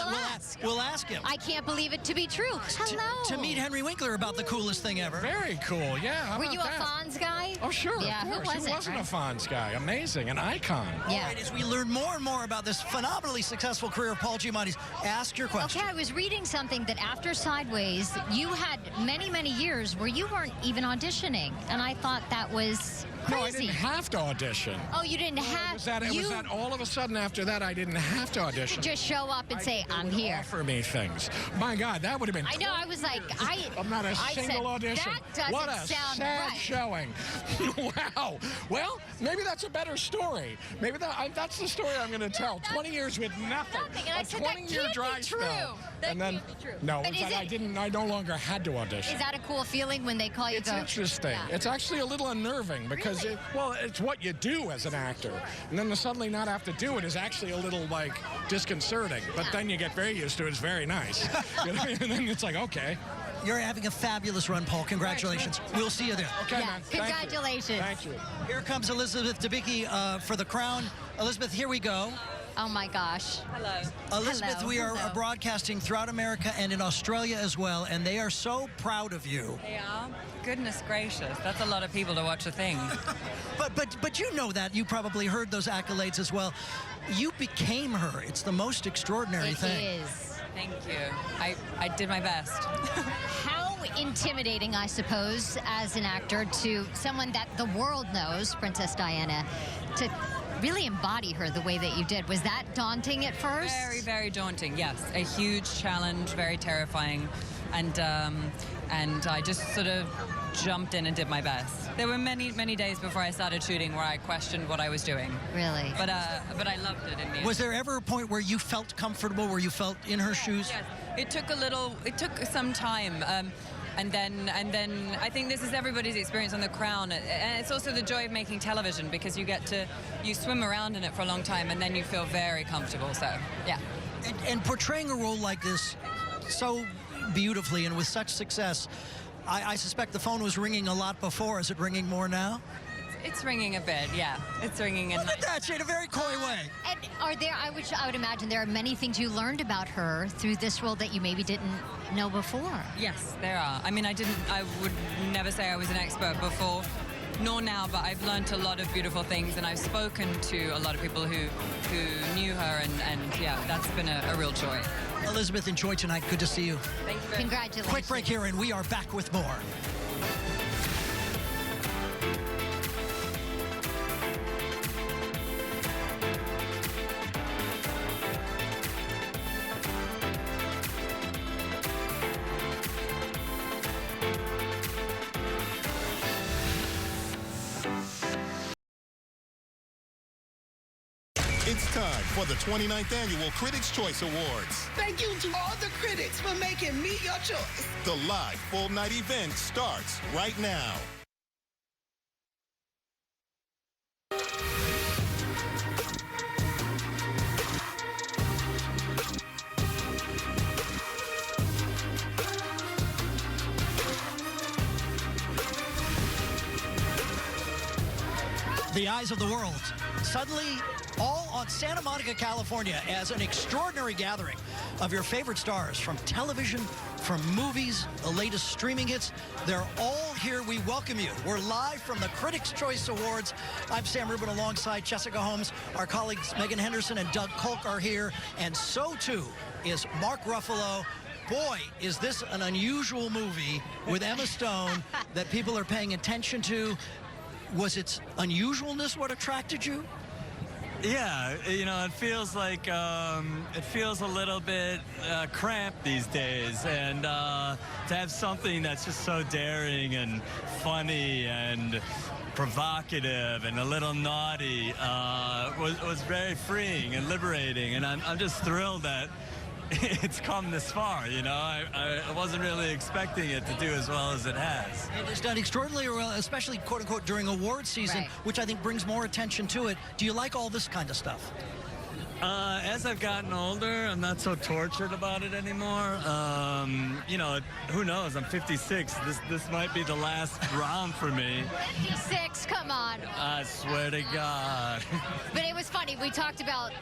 ask. We'll ask him. I can't believe it to be true. Hello. To meet Henry Winkler about the coolest thing ever. Very cool, yeah. How Were about you a that? Fonz guy? Oh, sure, Yeah, of course. who wasn't, a Fonz guy? Amazing, an icon. Yeah. All right, as we learn more and more about this phenomenally successful career of Paul Giamatti's, ask your question. Okay, I was reading something that after Sideways, you had many, many years where you weren't even auditioning. And I thought that was No, I Crazy. didn't have to audition. Oh, you didn't have. It was that all of a sudden after that I didn't have to audition. Just show up and say, "I'm here." Offer me things. My God, that would have been. I know. I was like, I'm not a single said, audition. That doesn't What a sound sad right. showing. Wow. Well, maybe that's a better story. Maybe that's the story I'm going to tell. 20 years with nothing. And I A said, that 20-year can't dry be true. spell. That And then can't be true. no, But in is fact, it- I no longer had to audition. Is that a cool feeling when they call you? It's interesting. Yeah. It's actually a little unnerving because, it's what you do as an actor. And then to suddenly not have to do it is actually a little, disconcerting. But then you get very used to it. It's very nice. And then it's like, okay. You're having a fabulous run, Paul. Congratulations. We'll see you there. Okay, Yeah, man. Thank you. congratulations. Thank you. Here comes Elizabeth Debicki for the crown. Elizabeth, here we go. Oh my gosh. Hello. Elizabeth, Hello. we are Hello. broadcasting throughout America and in Australia as well, and they are so proud of you. They are? Goodness gracious. That's a lot of people to watch a thing. But you know that. You probably heard those accolades as well. You became her. It's the most extraordinary thing. It is. Thank you. I did my best. How intimidating, I suppose, as an actor to someone that the world knows, Princess Diana, to really embody her the way that you did. Was that daunting at first? Very, very daunting, yes. A huge challenge, very terrifying. And I just sort of jumped in and did my best. There were many, many days before I started shooting where I questioned what I was doing. Really? But I loved it in the end. Was there ever a point where you felt comfortable, where you felt in her shoes? Yes. It took some time. And then I think this is everybody's experience on The Crown. And it's also the joy of making television because you swim around in it for a long time and then you feel very comfortable. So, yeah. And portraying a role like this so beautifully and with such success, I suspect the phone was ringing a lot before. Is it ringing more now? It's ringing a bit, yeah. It's ringing in. Look at that, in a very coy way. And are there, I would imagine there are many things you learned about her through this role that you maybe didn't know before. Yes, there are. I mean, I would never say I was an expert before, nor now, but I've learned a lot of beautiful things and I've spoken to a lot of people who knew her and yeah, that's been a real joy. Elizabeth, enjoy tonight. Good to see you. Thank you very much. Congratulations. Quick break here and we are back with more. It's time for the 29th Annual Critics' Choice Awards. Thank you to all the critics for making me your choice. The live full-night event starts right now. The eyes of the world suddenly all on Santa Monica, California, as an extraordinary gathering of your favorite stars from television, from movies, the latest streaming hits. They're all here. We welcome you. We're live from the Critics' Choice Awards. I'm Sam Rubin alongside Jessica Holmes. Our colleagues Megan Henderson and Doug Kolk are here, and so too is Mark Ruffalo. Boy, is this an unusual movie with Emma Stone that people are paying attention to. Was its unusualness what attracted you? Yeah, it feels like it feels a little bit cramped these days, and to have something that's just so daring and funny and provocative and a little naughty was very freeing and liberating, and I'm just thrilled that it's come this far. I wasn't really expecting it to do as well as it has. It has done extraordinarily well, especially quote-unquote during award season, Right. which I think brings more attention to it. Do you like all this kind of stuff? As I've gotten older, I'm not so tortured about it anymore. Who knows? I'm 56. This might be the last round for me. 56, come on. I swear to God. But it was funny. We talked about,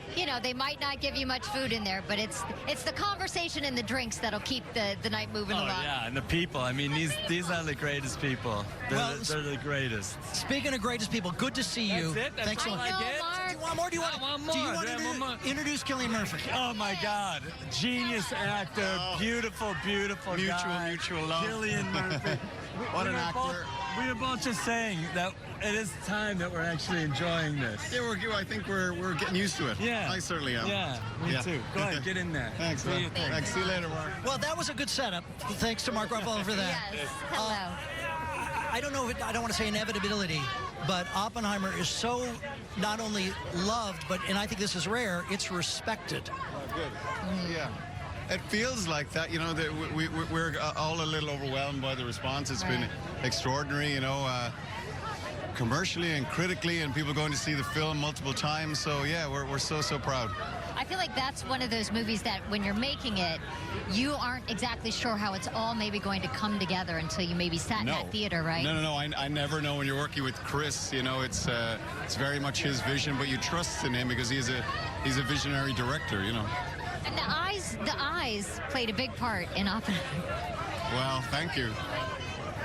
they might not give you much food in there, but it's the conversation and the drinks that'll keep the night moving along. Yeah, and the people. I mean, these are the greatest people. They're the greatest. Speaking of greatest people, good to see you. That's it? That's Thanks so all much. I get? Do you want more? Do you want want more. Do you want Do I want more? to introduce Cillian Murphy? Oh my God, genius actor, beautiful, beautiful guy. Mutual love. Cillian Murphy. What an We were actor. We were both just saying that it is time that we're actually enjoying this. Yeah, I think we're getting used to it. Yeah. I certainly am. Yeah, me too. Go ahead, get in there. Thanks, Do man. your thing. Thanks. See you later, Mark. Well, that was a good setup. Thanks to Mark Ruffalo for that. Yes. Hello. I don't know if I don't want to say inevitability, but Oppenheimer is so not only loved, but, and I think this is rare, it's respected. Good. Yeah. It feels like that, you know, that we're all a little overwhelmed by the response. It's been extraordinary, you know, commercially and critically, and people going to see the film multiple times. So, yeah, we're so proud. I feel like that's one of those movies that when you're making it, you aren't exactly sure how it's all maybe going to come together until you maybe sat in that theater, right? No. I never know when you're working with Chris. You know, it's very much his vision, but you trust in him because he's a visionary director. You know. And the eyes played a big part in Oppenheimer. Well, thank you.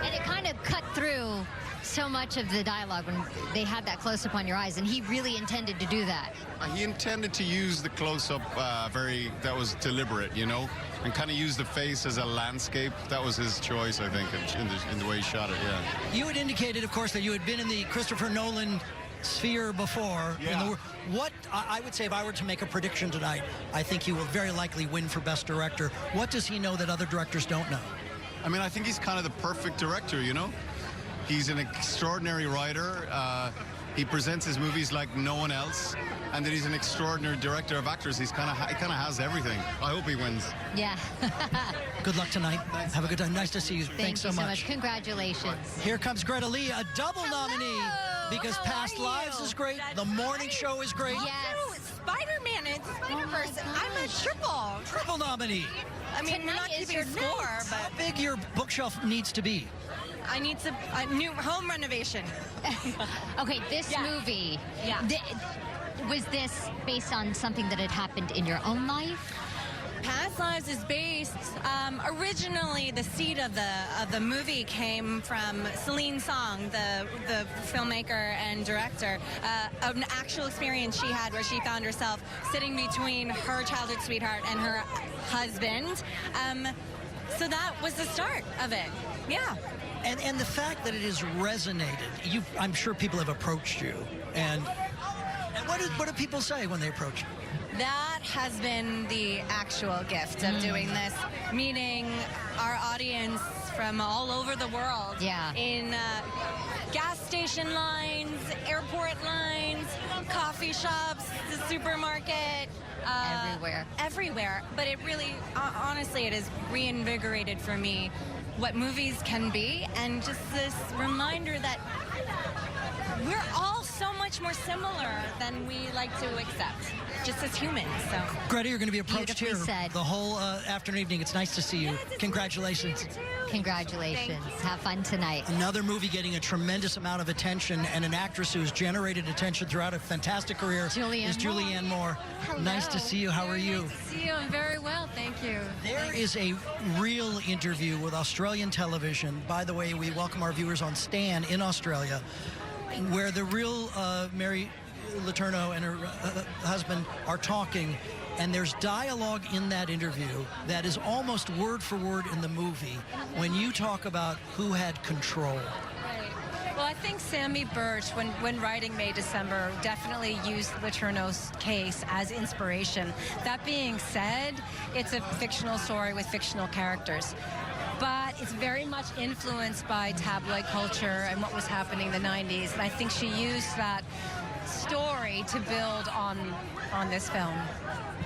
And it kind of cut through so much of the dialogue when they had that close-up on your eyes, and he really intended to do that. He intended to use the close-up that was deliberate, you know, and kind of use the face as a landscape. That was his choice, I think, in the way he shot it, yeah. You had indicated, of course, that you had been in the Christopher Nolan sphere before. Yeah. What I would say, if I were to make a prediction tonight, I think he will very likely win for Best Director. What does he know that other directors don't know? I mean, I think he's kind of the perfect director, you know? He's an extraordinary writer. He presents his movies like no one else, and that he's an extraordinary director of actors. He kind of has everything. I hope he wins. Yeah. Good luck tonight. Have a good time. Nice to see you. Thanks so much. Congratulations. Here comes Greta Lee, a double nominee, because Past Lives is great. The Morning Show is great. Yes. Spider-Man and Spider-Verse. I'm a triple nominee. I mean, we're not keeping score, but how big your bookshelf needs to be. I need a new home renovation. Okay, this movie, was this based on something that had happened in your own life? Past Lives is based, originally the seed of the movie came from Celine Song, the filmmaker and director, an actual experience she had where she found herself sitting between her childhood sweetheart and her husband. So that was the start of it, yeah. And the fact that it has resonated, I'm sure people have approached you. And what do people say when they approach you? That has been the actual gift of doing this, meeting our audience from all over the world. Yeah. In gas station lines, airport lines, coffee shops, the supermarket. Everywhere. But it really, honestly, it has reinvigorated for me what movies can be, and just this reminder that we're all so much more similar than we like to accept, just as humans. So, Greta, you're going to be approached here said. the whole afternoon, evening. It's nice to see you. Congratulations. Congratulations. Have fun tonight. Another movie getting a tremendous amount of attention, and an actress who's generated attention throughout a fantastic career is Julianne Moore. Hello. Nice to see you. How are you? Nice to see you. I'm very well, thank you. There is a real interview with Australian television. By the way, we welcome our viewers on Stan in Australia, where the real Mary Letourneau and her husband are talking, and there's dialogue in that interview that is almost word for word in the movie when you talk about who had control. Right. Well, I think Sammy Birch, when writing May December, definitely used Letourneau's case as inspiration. That being said, it's a fictional story with fictional characters. But it's very much influenced by tabloid culture and what was happening in the 90s. And I think she used that story to build on this film.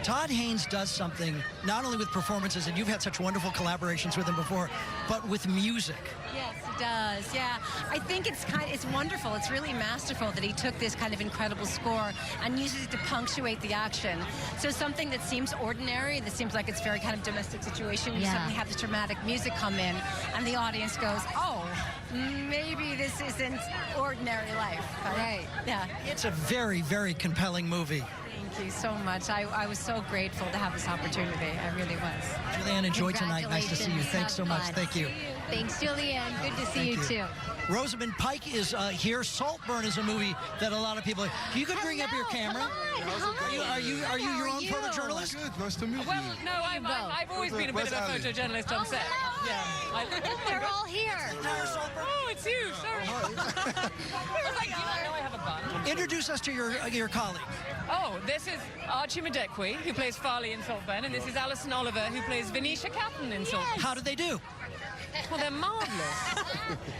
Todd Haynes does something not only with performances, and you've had such wonderful collaborations with him before, but with music. Yes, he does. Yeah, I think it's wonderful. It's really masterful that he took this kind of incredible score and uses it to punctuate the action. So something that seems ordinary, that seems like it's very kind of domestic situation, you suddenly have this dramatic music come in, and the audience goes, "Oh, maybe this isn't ordinary life." Right? Yeah. It's a very, very compelling movie. Thank you so much. I was so grateful to have this opportunity. I really was. Julianne, enjoy tonight. Nice to see you. Thanks so much. Thank you. Thanks, Julianne. Good to see you too. Rosamund Pike is here. Saltburn is a movie that a lot of people. You could bring up your camera. Are you your own photojournalist? Good. Nice to meet you. Well, no, I've always been a bit of a photojournalist on set. They're all here. Oh, it's you. Sorry. I was like, do you not know I have a bun? Introduce us to your colleague. Oh, this is Archie Madekwe, who plays Farley in Saltburn, and this is Alison Oliver, who plays Venetia Captain in Saltburn. How did they do? Well, they're marvelous.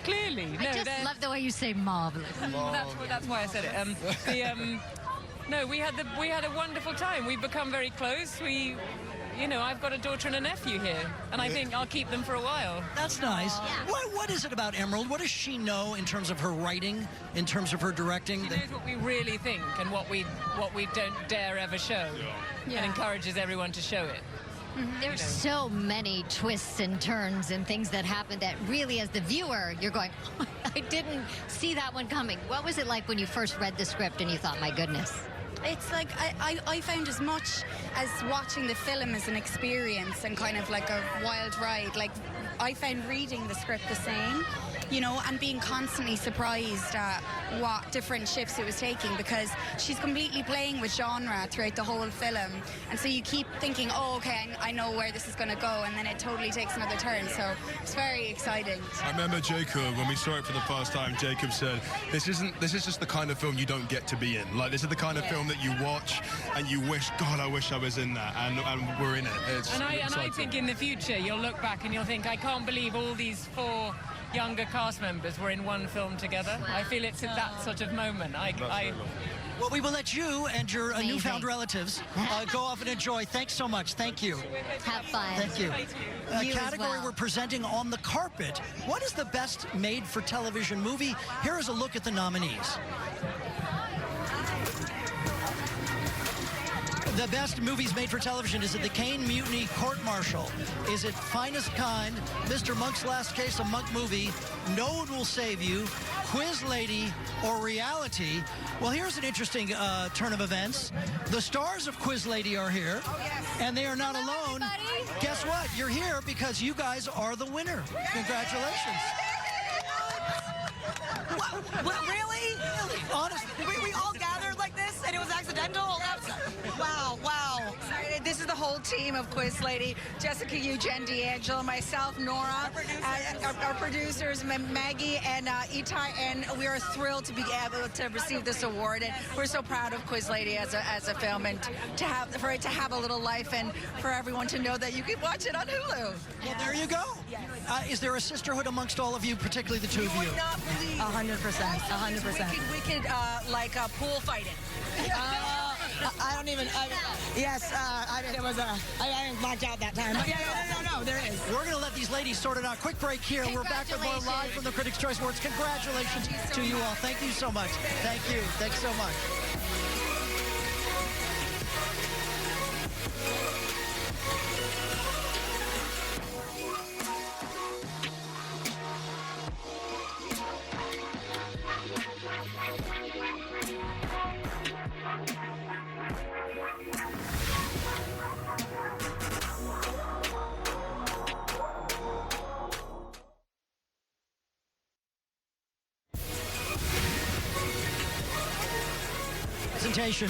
Clearly. No, I just love the way you say marvelous. That's why I said it. No, we had a wonderful time. We've become very close. I've got a daughter and a nephew here, and I think I'll keep them for a while. That's nice. What is it about Emerald? What does she know in terms of her writing, in terms of her directing? She knows what we really think and what we don't dare ever show, and encourages everyone to show it. There's so many twists and turns and things that happen that really, as the viewer, you're going, oh, I didn't see that one coming. What was it like when you first read the script and you thought, my goodness? It's like I found as much as watching the film as an experience and kind of like a wild ride. Like, I found reading the script the same, and being constantly surprised at what different shifts it was taking, because she's completely playing with genre throughout the whole film. And so you keep thinking, oh, okay, I know where this is going to go, and then it totally takes another turn. So it's very exciting. I remember Jacob, when we saw it for the first time, Jacob said, this is just the kind of film you don't get to be in. Like, this is the kind of film that you watch and you wish, God, I wish I was in that, and we're in it. I think in the future you'll look back and you'll think, I can't believe all these 4 younger cast members were in one film together. I feel it's at that sort of moment. Well, we will let you and your newfound relatives go off and enjoy. Thanks so much. Thank you. Have fun. Thank you. You Category we're presenting on the carpet. What is the best made-for-television movie? Here is a look at the nominees. The best movies made for television. Is it The Caine Mutiny Court Martial? Is it Finest Kind? Mr. Monk's Last Case, a Monk movie? No One Will Save You? Quiz Lady? Or Reality? Well, here's an interesting turn of events. The stars of Quiz Lady are here, and they are not alone. Everybody. Guess what? You're here because you guys are the winner. Congratulations. What, really? Honest. We all gathered like this, and it was accidental? Wow. This is the whole team of Quiz Lady. Jessica, you, Jen, D'Angelo, myself, Nora, our producers, Maggie, and Itai, and we are thrilled to be able to receive this award. And we're so proud of Quiz Lady as a film, and for it to have a little life, and for everyone to know that you can watch it on Hulu. Well, there you go. Is there a sisterhood amongst all of you, particularly the two of you? You would not believe. 100%. 100%. We could like pool fighting. I don't even. Yes, I didn't black out that time. But no, there is. We're going to let these ladies sort it out. Quick break here. We're back with more live from the Critics' Choice Awards. Congratulations to you all. Thank you so much. Thank you. Thanks so much.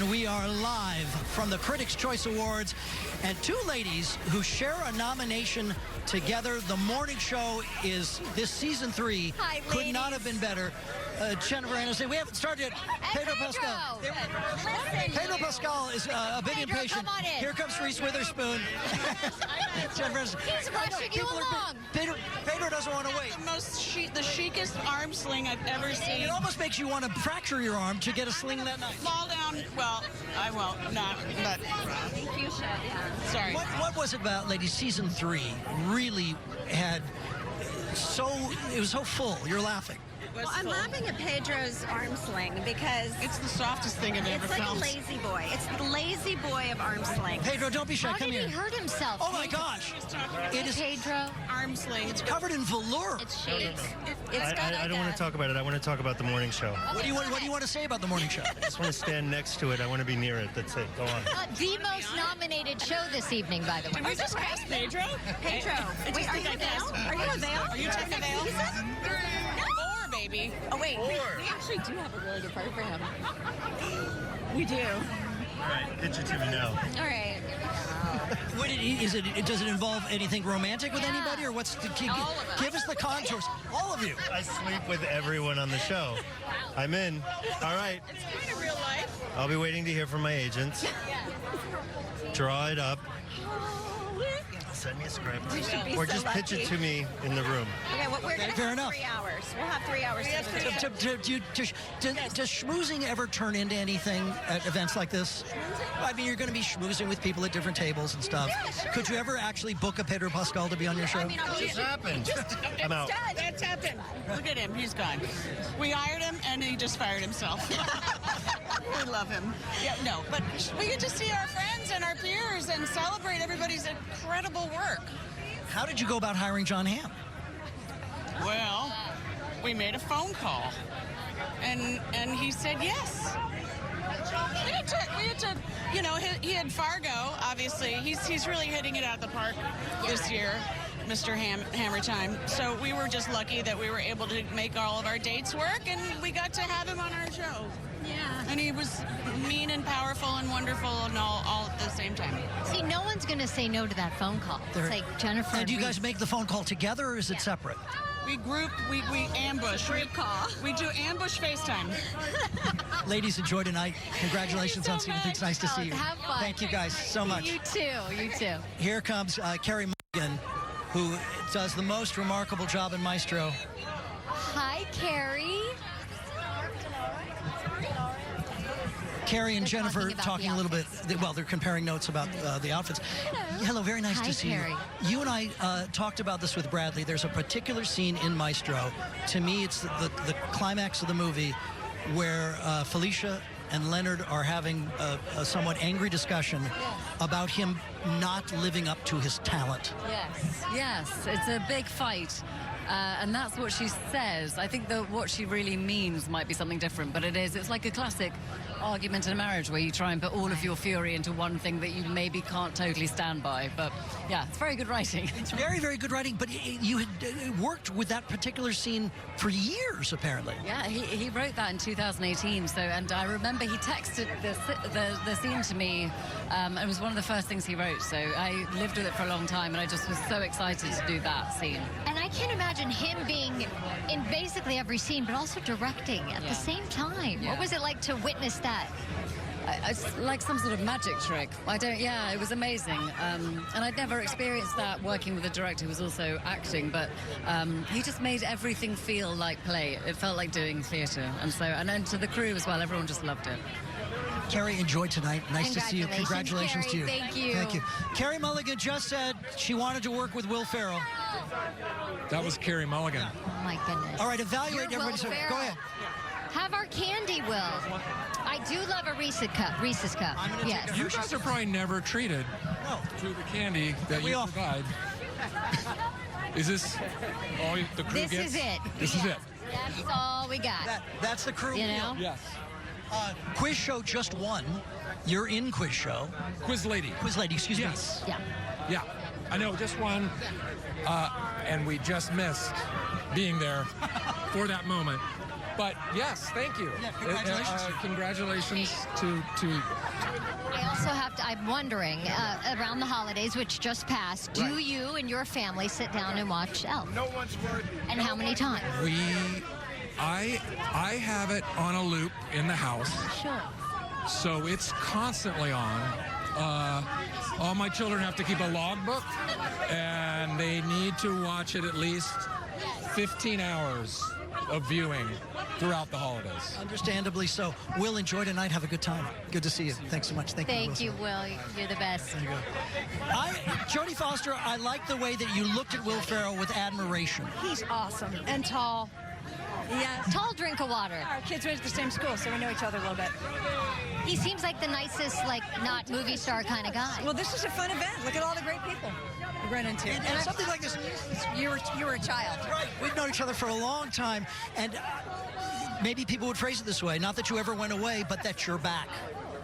We are live from the Critics' Choice Awards, and two ladies who share a nomination together. The morning show is this season 3. Hi, could not have been better. Jennifer Aniston, we haven't started yet. Pedro Pascal. Pedro Pascal is a bit impatient. Come on in. Here comes Reese Witherspoon. Jennifer Aniston. He's rushing you along. Pedro doesn't want to wait. The chicest arm sling I've ever seen. It almost makes you want to fracture your arm to get a sling that night. Fall down. Well, I won't. Not. But. You should. Yeah. Sorry. What was it about, ladies? Season 3 really had it was so full. You're laughing. Well, I'm laughing at Pedro's arm sling because it's the softest thing I've ever felt. It's like a lazy boy. It's the lazy boy of arm sling. Pedro, don't be shy. How Come did here. he hurt himself? Oh my gosh! It is Pedro. Arm sling. It's covered in velour. It's shapes. I don't want to talk about it. I want to talk about the morning show. What do you want to say about the morning show? I just want to stand next to it. I want to be near it. That's it. Go on. The most nominated show this evening, by the way. Are you just cast Pedro? Pedro. Wait, are you a veil? Are you a veil? Are you taking a veil? Four, baby. Oh, wait. We actually do have a really good part for him. We do. All right, pitch it to me now. All right. Does it involve anything romantic with anybody, or what's the give us the contours? All of you. I sleep with everyone on the show. I'm in. All right. It's kind of real life. I'll be waiting to hear from my agents. Draw it up. Send me a script. Or just pitch it to me in the room. Okay, well, we're going to Fair have enough. 3 hours. We'll have 3 hours. Does schmoozing ever turn into anything at events like this? I mean, you're going to be schmoozing with people at different tables and stuff. Yeah, sure. Could you ever actually book a Pedro Pascal to be on your show? I mean, It's happened. I'm out. That's happened. Look at him. He's gone. We hired him, and he just fired himself. We love him. Yeah, no, but we get to see our friends and our peers and celebrate everybody's incredible work. How did you go about hiring John Hamm? Well, we made a phone call, and he said yes. We had to, you know, he had Fargo, obviously. He's really hitting it out of the park this year, Mr. Hammer Time. So we were just lucky that we were able to make all of our dates work, and we got to have him on our show. Yeah. And he was mean and powerful and wonderful and all at the same time. See, no one's going to say no to that phone call. It's like Jennifer. And do you Reese. guys make the phone call together, or is it separate? We ambush. We do ambush FaceTime. Ladies, enjoy tonight. Congratulations on seeing. It's nice to see you. Have fun. Thank you guys so much. You too. You too. Here comes Carrie Mulligan, who does the most remarkable job in Maestro. Hi, Carrie. Carrie and They're Jennifer talking about a little bit. Well, they're comparing notes about the outfits. Hello, very nice Hi, to see Carrie. you. You and I talked about this with Bradley. There's a particular scene in Maestro. To me, it's the climax of the movie where Felicia and Leonard are having a somewhat angry discussion about him not living up to his talent. Yes, it's a big fight. And that's what she says. I think that what she really means might be something different, but it's like a classic argument in a marriage where you try and put all of your fury into one thing that you maybe can't totally stand by. But yeah, it's very good writing. It's very, very good writing, but you had worked with that particular scene for years, apparently. Yeah, he wrote that in 2018. So, and I remember he texted the scene to me. It was one of the first things he wrote. So I lived with it for a long time, and I just was so excited to do that scene. And I can't imagine him being in basically every scene, but also directing at the same time. Yeah. What was it like to witness that? It's like some sort of magic trick. It was amazing. And I'd never experienced that working with a director who was also acting, but he just made everything feel like play. It felt like doing theatre. And then to the crew as well, everyone just loved it. Carrie, enjoy tonight. Nice to see you. Congratulations to you. Thank you. Thank you. Carrie Mulligan just said she wanted to work with Will Ferrell. That was Carrie Mulligan. Oh, my goodness. All right, evaluate You're everybody. Will Go ahead. Have our candy, Will. I do love a Reese's cup. Yes. You guys are probably never treated to the candy that you provide. Is this all the crew This gets? is it. This is it. That's all we got. That's the crew. You know? Yes. Quiz show just won. You're in quiz show. Quiz lady. Quiz lady, excuse me. Yeah. Yeah. I know, just one. And we just missed being there for that moment. But yes, thank you. Yeah, congratulations. Congratulations to I also have to, I'm wondering, around the holidays, which just passed, do you and your family sit down and watch Elf? No one's worthy. And how many times? I have it on a loop in the house. Sure. So it's constantly on. All my children have to keep a logbook, and they need to watch it at least 15 hours of viewing throughout the holidays. Understandably so. Will, enjoy tonight. Have a good time. Good to see you. Thanks so much. Thank you, Will. You're the best. There you go. Jodie Foster, I like the way that you looked at Will Ferrell with admiration. He's awesome and tall. Yeah. Tall drink of water. Our kids went to the same school, so we know each other a little bit. He seems like the nicest, not movie star kind of guy. Well, this is a fun event. Look at all the great people we ran into. And something like this. You were a child. Right. We've known each other for a long time, and maybe people would phrase it this way, not that you ever went away, but that you're back.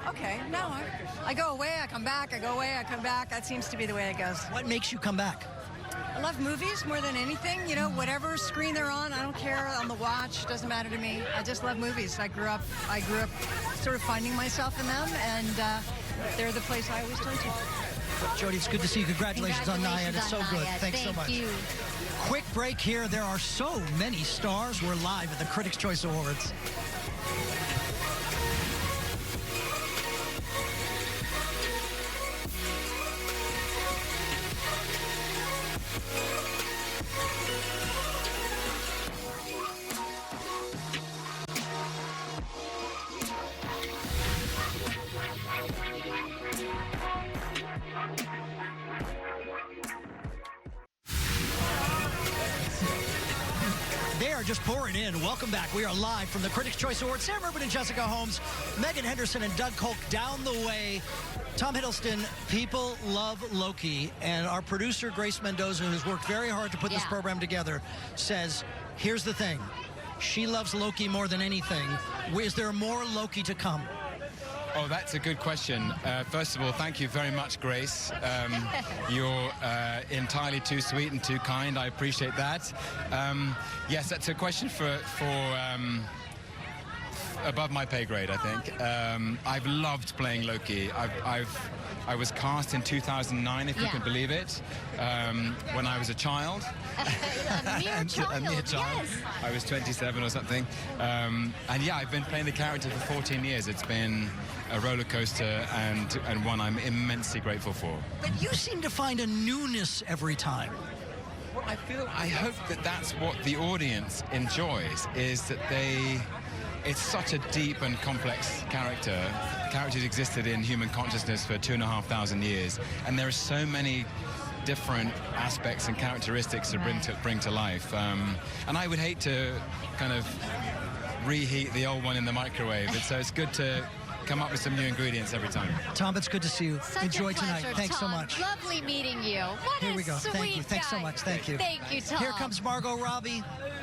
Okay. No, I go away, I come back, I go away, I come back. That seems to be the way it goes. What makes you come back? I love movies more than anything. You know, whatever screen they're on, I don't care. On the watch, doesn't matter to me. I just love movies. I grew up sort of finding myself in them, and they're the place I always turn to. Jodie, it's good to see you. Congratulations on Naiad. It's so good. Thanks so much. Thank you. Quick break here. There are so many stars. We're live at the Critics' Choice Awards. They are just pouring in. Welcome back. We are live from the Critics' Choice Awards. Sam Urban and Jessica Holmes, Megan Henderson and Doug Kolk down the way. Tom Hiddleston, people love Loki. And our producer, Grace Mendoza, who's worked very hard to put this program together, says, here's the thing. She loves Loki more than anything. Is there more Loki to come? Oh, that's a good question. First of all, thank you very much, Grace. You're entirely too sweet and too kind. I appreciate that. Yes, that's a question for above my pay grade, I think. I've loved playing Loki. I was cast in 2009, if you can believe it, when I was a child. A mere child, yes. I was 27 or something. And yeah, I've been playing the character for 14 years. It's been a roller coaster and one I'm immensely grateful for. But you seem to find a newness every time. Well, I hope that that's what the audience enjoys, is that it's such a deep and complex character. The character's existed in human consciousness for 2,500 years, and there are so many different aspects and characteristics to bring to life. And I would hate to kind of reheat the old one in the microwave. So it's good to come up with some new ingredients every time. Tom, it's good to see you. Such Enjoy a pleasure, tonight. Thanks Tom. so much. Lovely meeting you. What Here we go. sweet Thank you. Thanks so guy. much. Thank you. Thank you, Tom. Here comes Margot Robbie.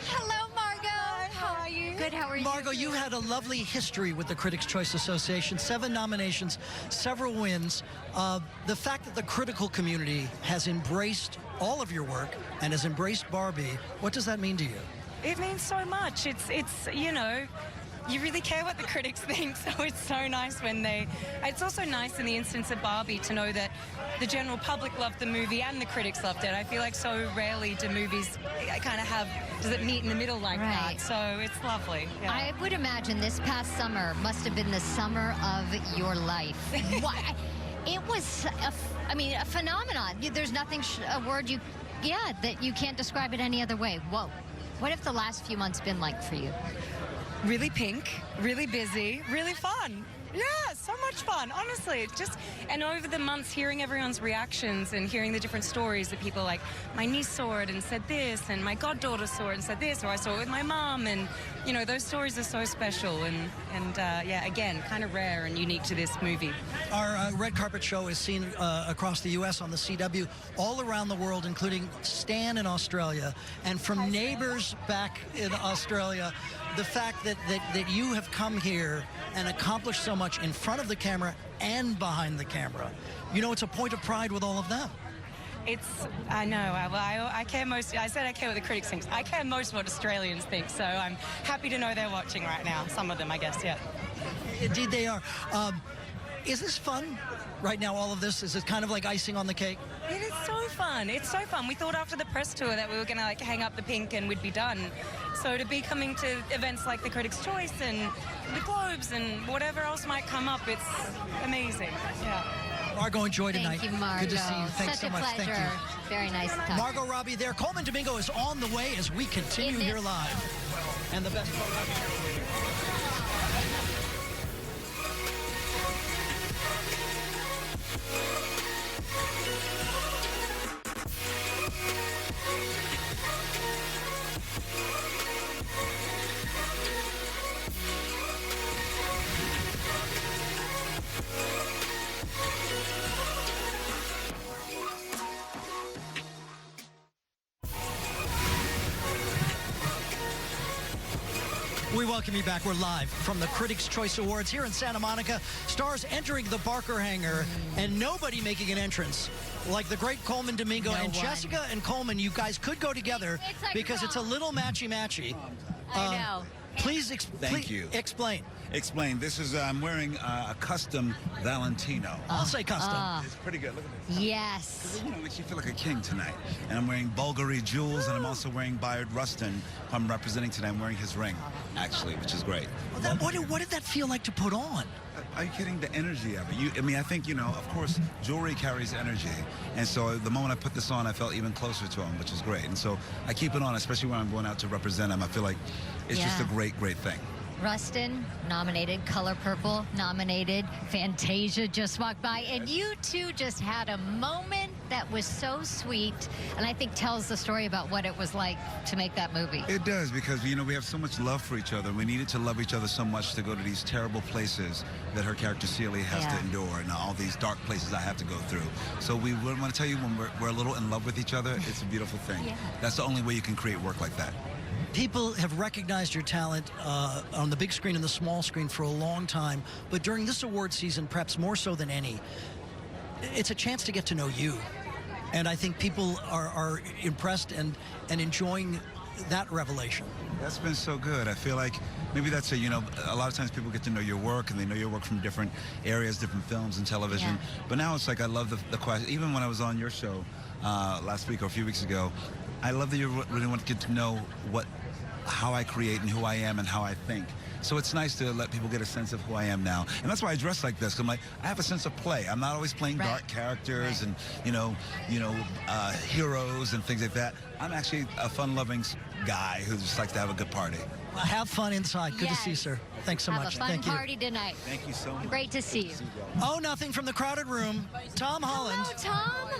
Hello, Margot. How are you? Good. How are you? Margot, you had a lovely history with the Critics' Choice Association. 7 nominations, several wins. The fact that the critical community has embraced all of your work and has embraced Barbie, what does that mean to you? It means so much. It's you know, you really care what the critics think, so it's so nice when it's also nice in the instance of Barbie to know that the general public loved the movie and the critics loved it. I feel like so rarely do movies kind of does it meet in the middle like that, so it's lovely. Yeah. I would imagine this past summer must have been the summer of your life. It was, a phenomenon. There's nothing, that you can't describe it any other way. Whoa. What have the last few months been like for you? Really pink, really busy, really fun. Yeah, so much fun, honestly. And over the months, hearing everyone's reactions and hearing the different stories that people like, my niece saw it and said this, and my goddaughter saw it and said this, or I saw it with my mom, and you know, those stories are so special and again, kind of rare and unique to this movie. Our red carpet show is seen across the U.S. on the CW, all around the world, including Stan in Australia, and from neighbors back in Australia. The fact that you have come here and accomplished so much in front of the camera and behind the camera, you know, it's a point of pride with all of them. I know. I care most. I said I care what the critics think. I care most what Australians think. So I'm happy to know they're watching right now. Some of them, I guess. Yeah. Indeed, they are. Is this fun right now? All of this, is it kind of like icing on the cake? It is so fun. It's so fun. We thought after the press tour that we were going to hang up the pink and we'd be done. So to be coming to events like the Critics' Choice and the Globes and whatever else might come up, it's amazing. Yeah. Margot, enjoy tonight. Thank you, Margot. Good to see you. Thanks so much. Pleasure. Thank you. Very nice to talk. Margot Robbie there. Coleman Domingo is on the way as we continue here live. And the best We welcome you back. We're live from the Critics' Choice Awards here in Santa Monica. Stars entering the Barker Hangar, and nobody making an entrance like the great Coleman Domingo. No and one. Jessica and Coleman, you guys could go together like because it's a little matchy-matchy. I know. Please Thank you. Explain. Explain. This is, I'm wearing a custom Valentino. I'll say custom. It's pretty good. Look at this. Yes. You know, it makes you feel like a king tonight. And I'm wearing Bulgari jewels, and I'm also wearing Bayard Rustin, who I'm representing today. I'm wearing his ring, actually, which is great. Well, what did that feel like to put on? Are you kidding? The energy of it. I mean, I think, you know, of course, jewelry carries energy. And so the moment I put this on, I felt even closer to him, which is great. And so I keep it on, especially when I'm going out to represent him. I feel like it's just a great, great thing. Rustin nominated, Color Purple nominated, Fantasia just walked by, and you two just had a moment that was so sweet, and I think tells the story about what it was like to make that movie. It does, because, you know, we have so much love for each other. We needed to love each other so much to go to these terrible places that her character Celie has to endure, and all these dark places I have to go through. So we want to tell you, when we're a little in love with each other, it's a beautiful thing. That's the only way you can create work like that. People have recognized your talent on the big screen and the small screen for a long time, but during this award season, perhaps more so than any, it's a chance to get to know you. And I think people are impressed and enjoying that revelation. That's been so good. I feel like maybe that's a lot of times people get to know your work, and they know your work from different areas, different films and television. But now it's like, I love the question. Even when I was on your show last week or a few weeks ago, I love that you really want to get to know how I create and who I am and how I think. So it's nice to let people get a sense of who I am now. And that's why I dress like this. 'Cause I'm like, I have a sense of play. I'm not always playing dark characters and, heroes and things like that. I'm actually a fun-loving guy who just likes to have a good party. Well, have fun inside. Good to see you, sir. Thanks so Have much. a fun Thank you. party tonight. Thank you so much. Great to see you. Oh, nothing from the crowded room. Tom Holland. Hello, Tom.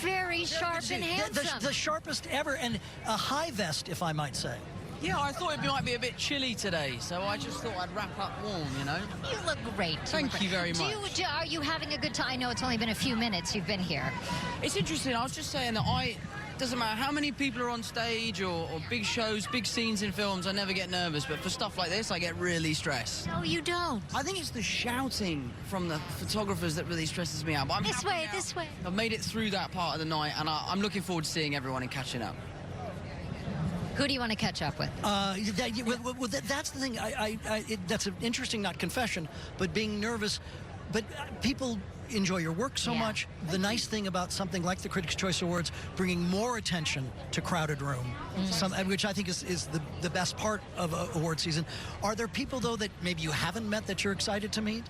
Very sharp and handsome. The sharpest ever, and a high vest, if I might say. Yeah, I thought it might be a bit chilly today, so I just thought I'd wrap up warm, you know. You look great. Thank you very much. Are you having a good time? I know it's only been a few minutes you've been here. It's interesting. I was just saying that doesn't matter how many people are on stage or big shows, big scenes in films, I never get nervous. But for stuff like this, I get really stressed. No, you don't. I think it's the shouting from the photographers that really stresses me out. But I'm This way, this way. I've made it through that part of the night, and I'm looking forward to seeing everyone and catching up. Who do you want to catch up with? That's the thing. That's an interesting, not confession, but being nervous. But people enjoy your work so much. The nice thing about something like the Critics' Choice Awards, bringing more attention to Crowded Room, which I think is the best part of award season. Are there people, though, that maybe you haven't met that you're excited to meet?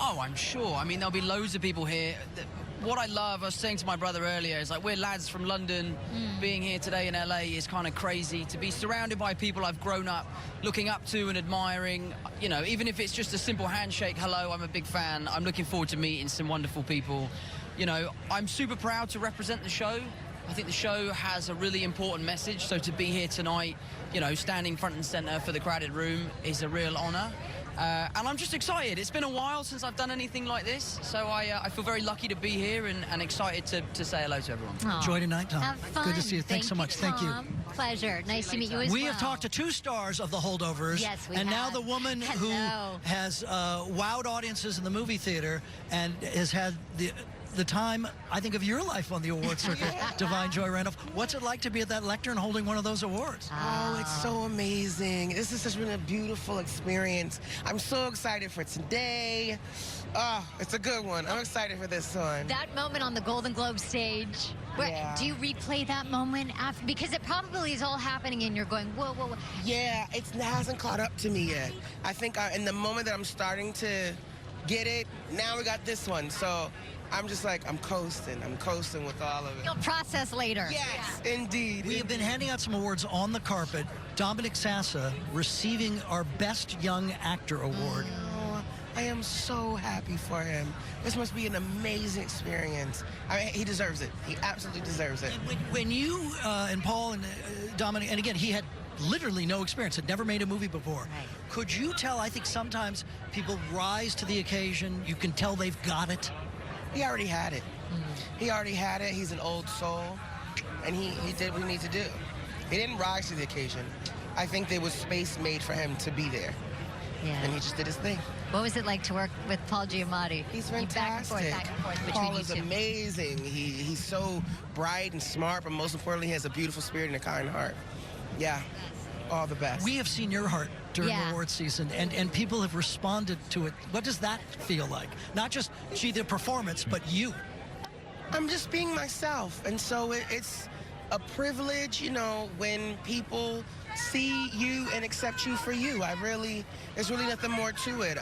Oh, I'm sure. I mean, there'll be loads of people here. What I love, I was saying to my brother earlier, is like, we're lads from London. Being here today in LA is kind of crazy. To be surrounded by people I've grown up looking up to and admiring, you know, even if it's just a simple handshake, hello, I'm a big fan. I'm looking forward to meeting some wonderful people. You know, I'm super proud to represent the show. I think the show has a really important message. So to be here tonight, you know, standing front and center for the Crowded Room is a real honor. And I'm just excited. It's been a while since I've done anything like this, so I feel very lucky to be here and excited to say hello to everyone. Enjoy tonight, Tom. Have fun. Good to see you. Thanks so much. Thank you. Pleasure. Nice to meet you as well. We have talked to two stars of the Holdovers. Yes, we and now have. the woman who has wowed audiences in the movie theater and has had the time, I think, of your life on the award circuit, Divine Joy Randolph. What's it like to be at that lectern holding one of those awards? Oh, it's so amazing. This has been a beautiful experience. I'm so excited for today. Oh, it's a good one. I'm excited for this one. That moment on the Golden Globe stage, do you replay that moment after? Because it probably is all happening and you're going, whoa, whoa, whoa. Yeah, it hasn't caught up to me yet. I think in the moment that I'm starting to get it, now we got this one. So I'm just like, I'm coasting with all of it. You'll process later. Yes, indeed. We have been handing out some awards on the carpet. Dominic Sassa receiving our Best Young Actor Award. Oh, I am so happy for him. This must be an amazing experience. I mean, he deserves it. He absolutely deserves it. When you and Paul and Dominic, and again, he had literally no experience, had never made a movie before. Right. Could you tell, I think sometimes people rise to the occasion, you can tell they've got it. He already had it. He already had it. He's an old soul, and he did what he needed to do. He didn't rise to the occasion. I think there was space made for him to be there. Yeah. And he just did his thing. What was it like to work with Paul Giamatti? He's Back fantastic. and forth between Paul you is two. amazing. He's so bright and smart, but most importantly, he has a beautiful spirit and a kind heart. Yeah, all the best. We have seen your heart during the award season, and people have responded to it. What does that feel like? Not just the performance, but you. I'm just being myself, and so it's a privilege, you know, when people see you and accept you for you. There's really nothing more to it.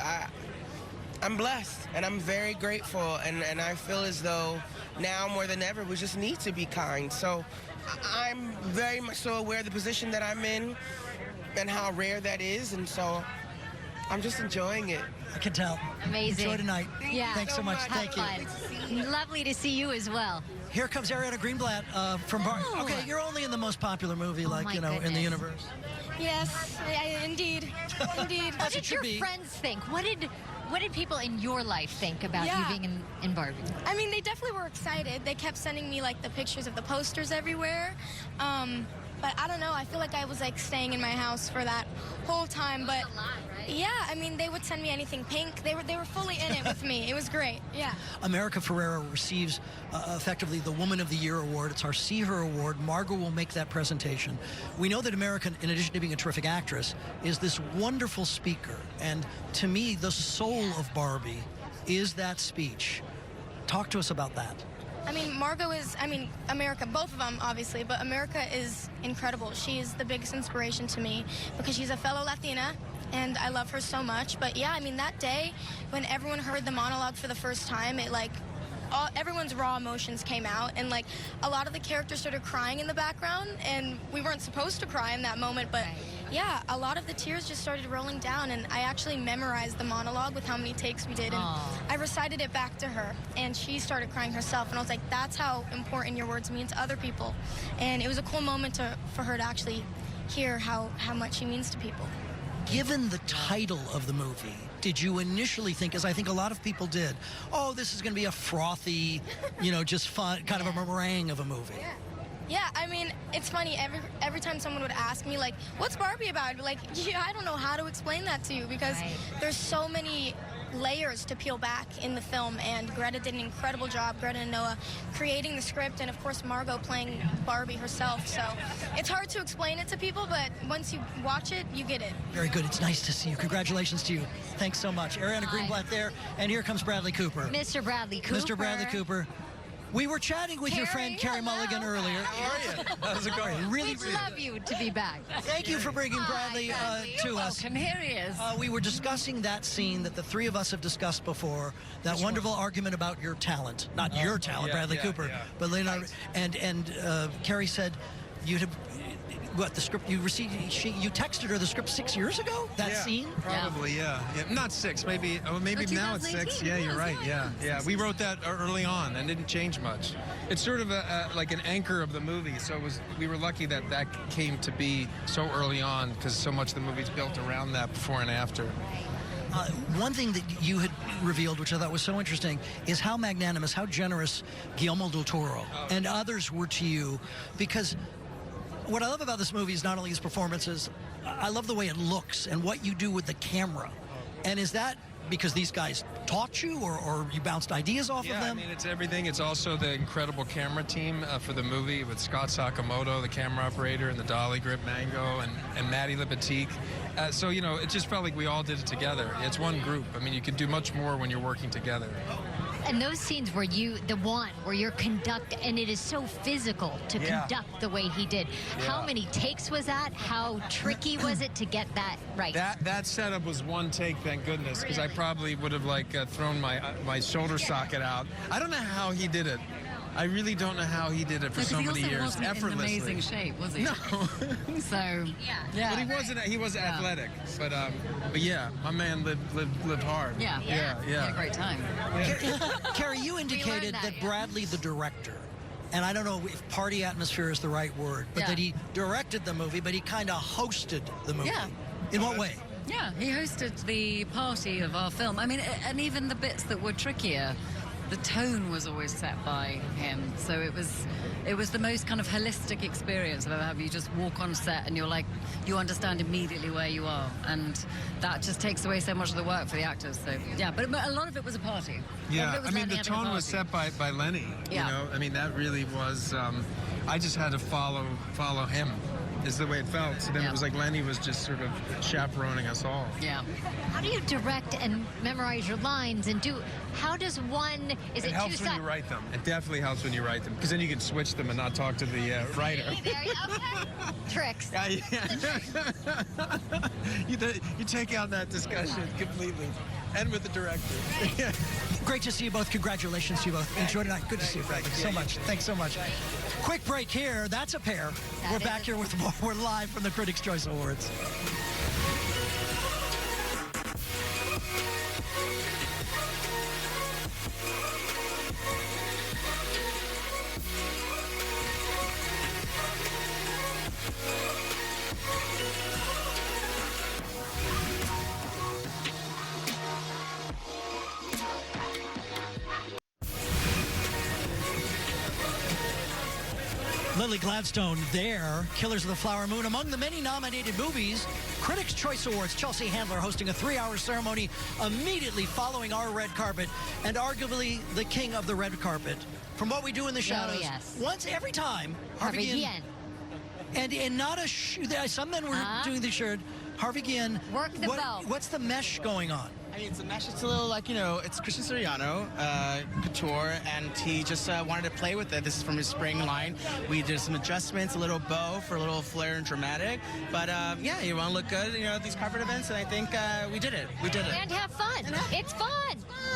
I'm blessed, and I'm very grateful, and I feel as though now more than ever, we just need to be kind. So I'm very much so aware of the position that I'm in and how rare that is, and so I'm just enjoying it. I can tell. Amazing. Enjoy tonight. Yeah. Thanks so much. Thank you. Lovely to see you as well. Here comes Ariana Greenblatt from Barbie. Okay, you're only in the most popular movie, in the universe. Yes, indeed. Indeed. What did your friends think? What did people in your life think about you being in Barbie? I mean, they definitely were excited. They kept sending me like the pictures of the posters everywhere. But I don't know, I feel like I was like staying in my house for that whole time. But yeah, I mean, they would send me anything pink. They were fully in it with me. It was great. Yeah. America Ferrera receives effectively the Woman of the Year award. It's our See Her award. Margot will make that presentation. We know that America, in addition to being a terrific actress, is this wonderful speaker. And to me, the soul of Barbie is that speech. Talk to us about that. I mean, Margot is, America, both of them, obviously, but America is incredible. She is the biggest inspiration to me because she's a fellow Latina, and I love her so much. But yeah, I mean, that day when everyone heard the monologue for the first time, it everyone's raw emotions came out, and like a lot of the characters started crying in the background, and we weren't supposed to cry in that moment, but yeah, a lot of the tears just started rolling down, and I actually memorized the monologue with how many takes we did, and I recited it back to her, and she started crying herself, and I was like, that's how important your words mean to other people. And it was a cool moment for her to actually hear how much she means to people. Given the title of the movie, did you initially think, as I think a lot of people did, oh, this is going to be a frothy, just fun, kind of a meringue of a movie? Yeah, I mean, it's funny, every time someone would ask me, like, what's Barbie about? I'd be like, yeah, I don't know how to explain that to you, because there's so many layers to peel back in the film, and Greta did an incredible job, Greta and Noah, creating the script, and of course Margot playing Barbie herself. So it's hard to explain it to people, but once you watch it, you get it. Very good. It's nice to see you. Congratulations to you. Thanks so much. Ariana Greenblatt there, and here comes Bradley Cooper. Mr. Bradley Cooper. Mr. Bradley Cooper. We were chatting with your friend Carey Mulligan earlier. How are you? How's it going? We'd love you to be back. Thank you for bringing Bradley to us. Welcome. Here he is. We were discussing that scene that the three of us have discussed before, that wonderful argument about your talent. Not your talent, Bradley Cooper, but Leonardo. And Carey said you'd have... What, the script you received? You texted her the script 6 years ago. That scene, probably, yeah. Not 6, maybe. Oh, maybe now it's 6. Yeah, you're right. Yeah. We wrote that early on and didn't change much. It's sort of like an anchor of the movie. So we were lucky that came to be so early on, because so much of the movie's built around that before and after. One thing that you had revealed, which I thought was so interesting, is how magnanimous, how generous Guillermo del Toro and others were to you, because what I love about this movie is not only his performances, I love the way it looks and what you do with the camera. And is that because these guys taught you, or you bounced ideas off of them? I mean, it's everything. It's also the incredible camera team for the movie with Scott Sakamoto, the camera operator, and the dolly grip Mango, and Maddie Lipatique. So, it just felt like we all did it together. It's one group. I mean, you can do much more when you're working together. And those scenes where you're and it is so physical to conduct the way he did. How many takes was that? How tricky was it to get that right? That setup was one take, thank goodness, because I probably would have thrown my shoulder socket out. I don't know how he did it. I really don't know how he did it for so many years, wasn't effortlessly. In amazing shape, was he? No. So But he was athletic. But yeah, my man lived hard. Yeah. Great time. Carey, you indicated that Bradley, the director, and I don't know if party atmosphere is the right word, but that he directed the movie, but he kind of hosted the movie. Yeah. In what way? Yeah, he hosted the party of our film. I mean, and even the bits that were trickier, the tone was always set by him. So it was the most kind of holistic experience I've ever had. You just walk on set and you're like, you understand immediately where you are, and that just takes away so much of the work for the actors. So yeah, but a lot of it was a party. Yeah, I mean the tone was set by Lenny. Yeah. You know, I mean that really was. I just had to follow him. Is the way it felt. So then it was like Lenny was just sort of chaperoning us all. Yeah. How do you direct and memorize your lines and how does one, is it helps when you write them. It definitely helps when you write them, because then you can switch them and not talk to the writer. Tricks. Yeah. you take out that discussion completely. And with the director. Great to see you both. Congratulations to you both. Enjoy tonight. Good to see you. Thanks so much. Thanks so much. Quick break here. That's a pair. We're back here with more. We're live from the Critics' Choice Awards. Lily Gladstone there, Killers of the Flower Moon. Among the many nominated movies, Critics' Choice Awards, Chelsea Handler hosting a 3-hour ceremony immediately following our red carpet, and arguably the king of the red carpet. From What We Do in the Shadows, every time, Harvey Guillen. And not a some men were doing the shirt. Harvey Guillen. Work the bow. What's the mesh going on? I mean, it's a mesh. It's a little like, it's Christian Siriano, couture, and he just wanted to play with it. This is from his spring line. We did some adjustments, a little bow for a little flair and dramatic. But yeah, you want to look good, at these carpet events, and I think we did it. We did it. And have fun. It's fun.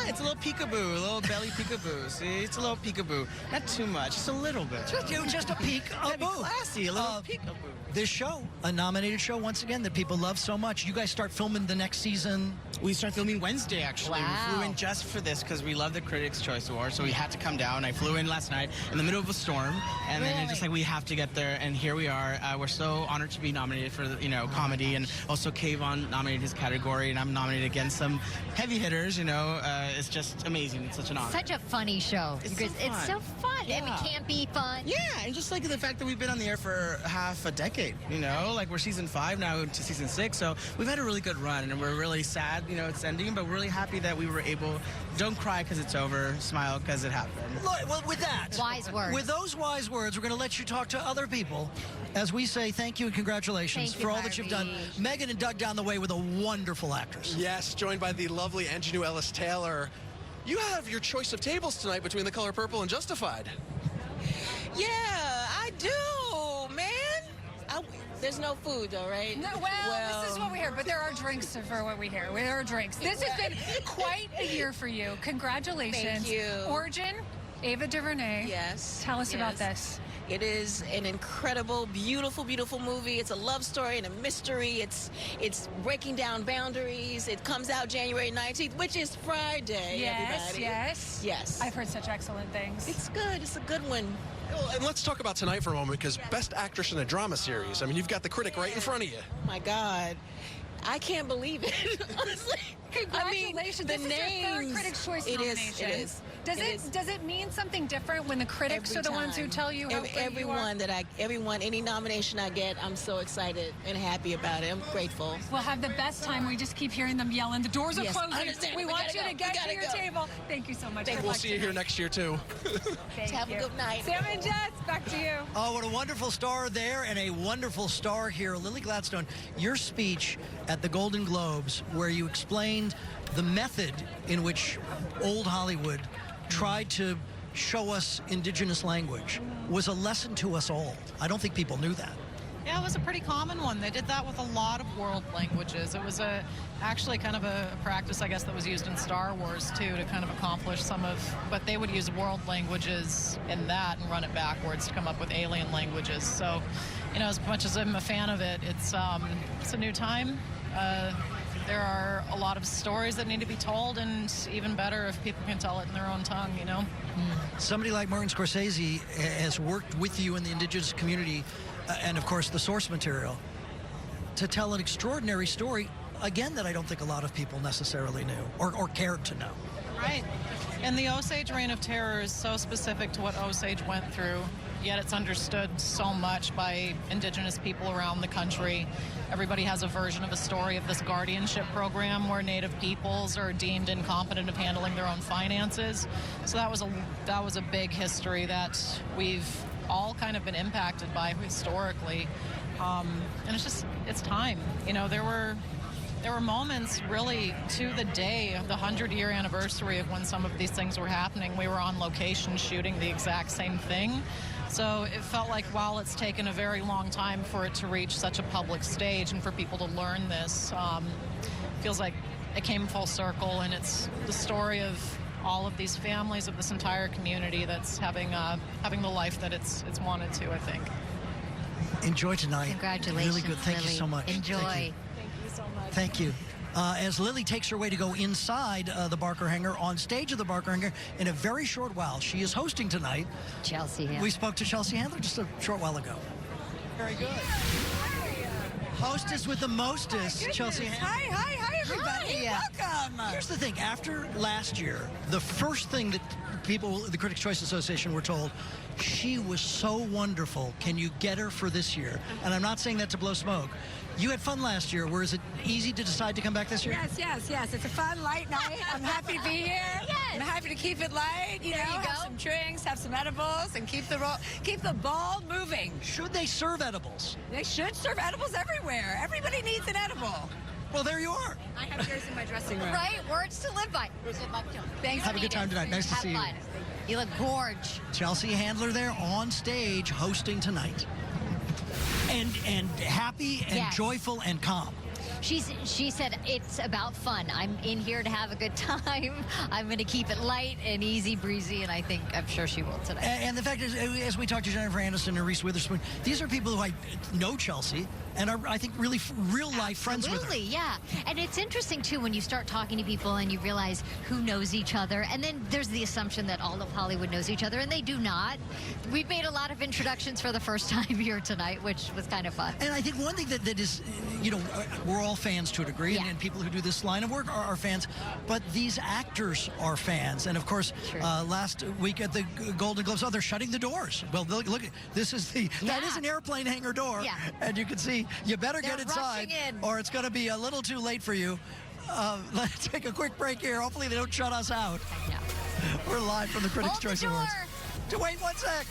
It's a little peekaboo, a little belly peekaboo. See, it's a little peekaboo. Not too much, just a little bit. Just a peekaboo. Classy, a little peekaboo. This show, a nominated show once again that people love so much. You guys start filming the next season. We start filming Wednesday, actually. Wow. We flew in just for this because we love the Critics' Choice Award, so we had to come down. I flew in last night in the middle of a storm, and then it's just like we have to get there, and here we are. We're so honored to be nominated for, comedy, and also Kayvon nominated his category, and I'm nominated against some heavy hitters, It's just amazing. It's such an honor. Such a funny show. It's so fun. Yeah. I mean, campy fun. Yeah, and just like the fact that we've been on the air for half a decade, Like we're season 5 now to season 6, so we've had a really good run, and we're really sad, it's ending, but we're really happy that we were able, don't cry because it's over, smile because it happened. Well, with that, wise words. With those wise words, we're going to let you talk to other people as we say thank you and congratulations for all that you've done. Megan and Doug down the way with a wonderful actress. Yes, joined by the lovely Ingenue Ellis-Taylor. You have your choice of tables tonight between The Color Purple and Justified. Yeah, I do, man. There's no food, though, right? No, well, this is what we hear, but there are drinks for what we hear. There are drinks. This has been quite a year for you. Congratulations. Thank you. Origin, Ava DuVernay. Yes. Tell us about this. It is an incredible, beautiful, beautiful movie. It's a love story and a mystery. It's breaking down boundaries. It comes out January 19th, which is Friday, everybody. Yes. I've heard such excellent things. It's good. It's a good one. Well, and let's talk about tonight for a moment, because Best Actress in a Drama Series. I mean, you've got the critic right in front of you. Oh, my God. I can't believe it, honestly. Congratulations. I mean, this is your third Critics' Choice nomination. It is. Does it mean something different when the critics are the ones who tell you how great you are? Any nomination I get, I'm so excited and happy about it. I'm grateful. We'll have the best time. We just keep hearing them yelling. The doors are closing. We want you to get to your table. Thank you so much. We'll see you here next year, too. Have a good night. Sam and Jess, back to you. Oh, what a wonderful star there and a wonderful star here. Lily Gladstone, your speech at the Golden Globes, where you explained the method in which old Hollywood tried to show us indigenous language, was a lesson to us all. I don't think people knew that. Yeah, it was a pretty common one. They did that with a lot of world languages. It was actually kind of a practice, I guess, that was used in Star Wars, too, to kind of accomplish some of, but they would use world languages in that and run it backwards to come up with alien languages. So, as much as I'm a fan of it, it's a new time. There are a lot of stories that need to be told, and even better if people can tell it in their own tongue, Somebody like Martin Scorsese has worked with you in the indigenous community and, of course, the source material to tell an extraordinary story, again, that I don't think a lot of people necessarily knew or cared to know. Right. And the Osage Reign of Terror is so specific to what Osage went through, yet it's understood so much by Indigenous people around the country. Everybody has a version of a story of this guardianship program where Native peoples are deemed incompetent of handling their own finances. So that was a big history that we've all kind of been impacted by historically. And it's time. You know, there were moments really to the day of the 100-year anniversary of when some of these things were happening. We were on location shooting the exact same thing. So it felt like while it's taken a very long time for it to reach such a public stage and for people to learn this, feels like it came full circle, and it's the story of all of these families, of this entire community that's having the life that it's wanted to, I think. Enjoy tonight. Congratulations, Really good. Thank Lily. you so much. Enjoy. Thank you. Thank you so much. Thank you. As Lily takes her way to go inside the Barker Hangar, on stage of the Barker Hangar, in a very short while, she is hosting tonight. Chelsea Handler. We spoke to Chelsea Handler just a short while ago. Very good. Hostess with the mostest, Chelsea Handler. Hi, everybody. Welcome. Here's the thing. After last year, the first thing that people, the Critics' Choice Association, were told, she was so wonderful. Can you get her for this year? And I'm not saying that to blow smoke. You had fun last year. Is it easy to decide to come back this year? Yes. It's a fun, light night. I'm happy to be here. Yes. I'm happy to keep it light. You know, have some drinks, have some edibles, and keep the ball moving. Should they serve edibles? They should serve edibles everywhere. Everybody needs an edible. Well, there you are. I have yours in my dressing room. Right? Words to live by. Thanks. Have a good time tonight. Nice to see you. Have fun. You look gorge. Chelsea Handler there on stage hosting tonight. And happy and Yes. joyful and calm. She said it's about fun. I'm in here to have a good time. I'm going to keep it light and easy breezy, and I'm sure she will tonight. And the fact is, as we talked to Jennifer Aniston and Reese Witherspoon, these are people who I know Chelsea and are, I think, really real-life friends with her. Absolutely, yeah. And it's interesting, too, when you start talking to people and you realize who knows each other. And then there's the assumption that all of Hollywood knows each other, and they do not. We've made a lot of introductions for the first time here tonight, which was kind of fun. And I think one thing that is, we're all fans to a degree, and people who do this line of work are fans, but these actors are fans. And, of course, last week at the Golden Globes, they're shutting the doors. Well, look, this is that is an airplane hangar door, and you can see you better get inside or it's going to be a little too late for you. Let's take a quick break here. Hopefully they don't shut us out. We're live from the Critics' Choice Awards. Wait one sec.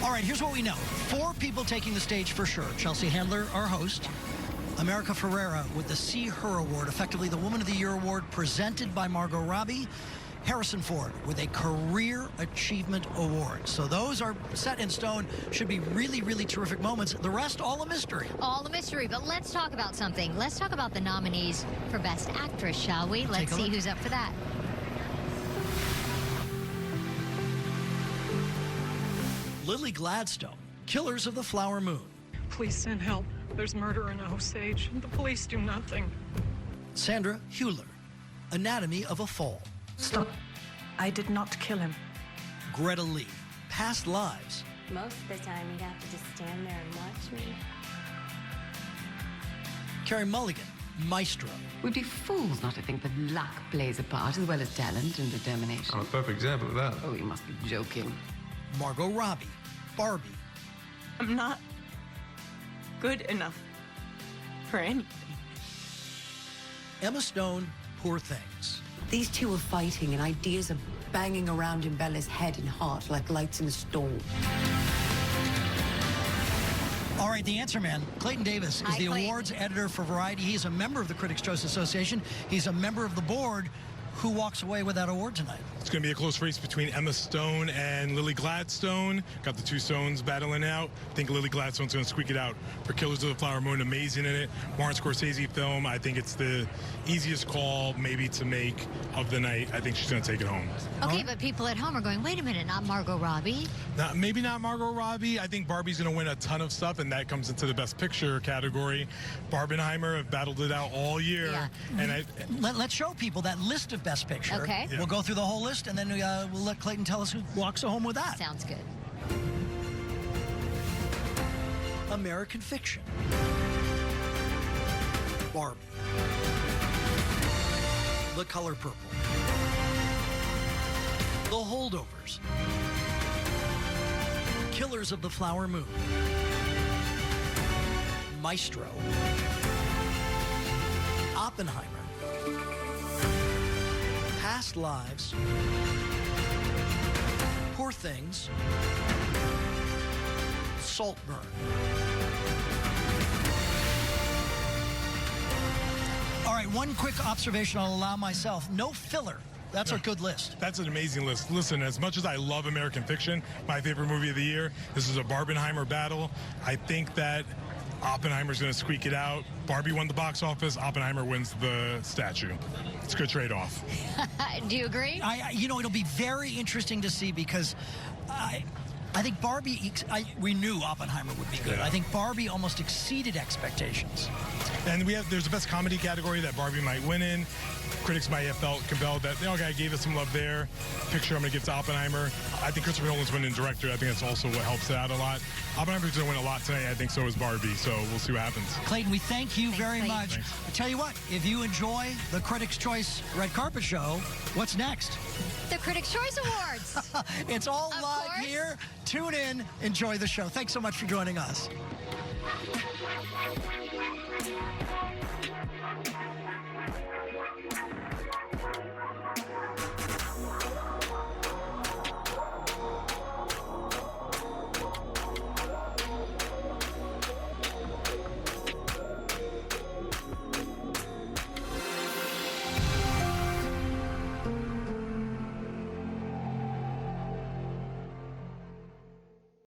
All right, here's what we know. 4 people taking the stage for sure. Chelsea Handler, our host. America Ferrera with the See Her Award, effectively the Woman of the Year Award, presented by Margot Robbie. Harrison Ford with a Career Achievement Award. So those are set in stone. Should be really, really terrific moments. The rest, all a mystery. All a mystery, but let's talk about something. Let's talk about the nominees for Best Actress, shall we? Let's see who's up for that. Lily Gladstone, Killers of the Flower Moon. Please send help. There's murder in Osage. The police do nothing. Sandra Hüller, Anatomy of a Fall. Stop. I did not kill him. Greta Lee, Past Lives. Most of the time, you'd have to just stand there and watch me. Carey Mulligan, Maestro. We'd be fools not to think that luck plays a part as well as talent and determination. I'm a perfect example of that. Oh, you must be joking. Margot Robbie, Barbie. I'm not good enough for anything. Emma Stone, Poor Things. These two are fighting and ideas are banging around in Bella's head and heart like lights in a storm. All right, the answer man, Clayton Davis, is the awards editor for Variety. He is a member of the Critics' Choice Association. He's a member of the board. who walks away with that award tonight? It's going to be a close race between Emma Stone and Lily Gladstone. Got the two Stones battling out. I think Lily Gladstone's going to squeak it out for Killers of the Flower Moon. Amazing in it. Martin Scorsese film. I think it's the easiest call maybe to make of the night. I think she's going to take it home. Okay, but people at home are going, wait a minute, not Margot Robbie? Maybe not Margot Robbie. I think Barbie's going to win a ton of stuff, and that comes into the Best Picture category. Barbenheimer have battled it out all year. Yeah. And Let's show people that list of Best Picture. Okay. We'll go through the whole list, and then we'll let Clayton tell us who walks home with that. Sounds good. American Fiction. Barbie. The Color Purple. The Holdovers. Killers of the Flower Moon. Maestro. Oppenheimer. Past Lives. Poor Things. Saltburn. All right, one quick observation I'll allow myself. No filler. That's a good list. That's an amazing list. Listen, as much as I love American Fiction, my favorite movie of the year, this is a Barbenheimer battle. I think that Oppenheimer's going to squeak it out. Barbie won the box office. Oppenheimer wins the statue. It's a good trade-off. Do you agree? It'll be very interesting to see because I think Barbie, we knew Oppenheimer would be good. Yeah. I think Barbie almost exceeded expectations. And there's a best comedy category that Barbie might win in. Critics might have felt compelled that, okay, I gave us some love there. Picture I'm going to give to Oppenheimer. I think Christopher Nolan's winning director. I think that's also what helps it out a lot. Oppenheimer's going to win a lot tonight. I think so is Barbie. So we'll see what happens. Clayton, we thank you very much. Thanks. I tell you what, if you enjoy the Critics' Choice Red Carpet Show, what's next? The Critics' Choice Awards. It's all live here. Tune in. Enjoy the show. Thanks so much for joining us.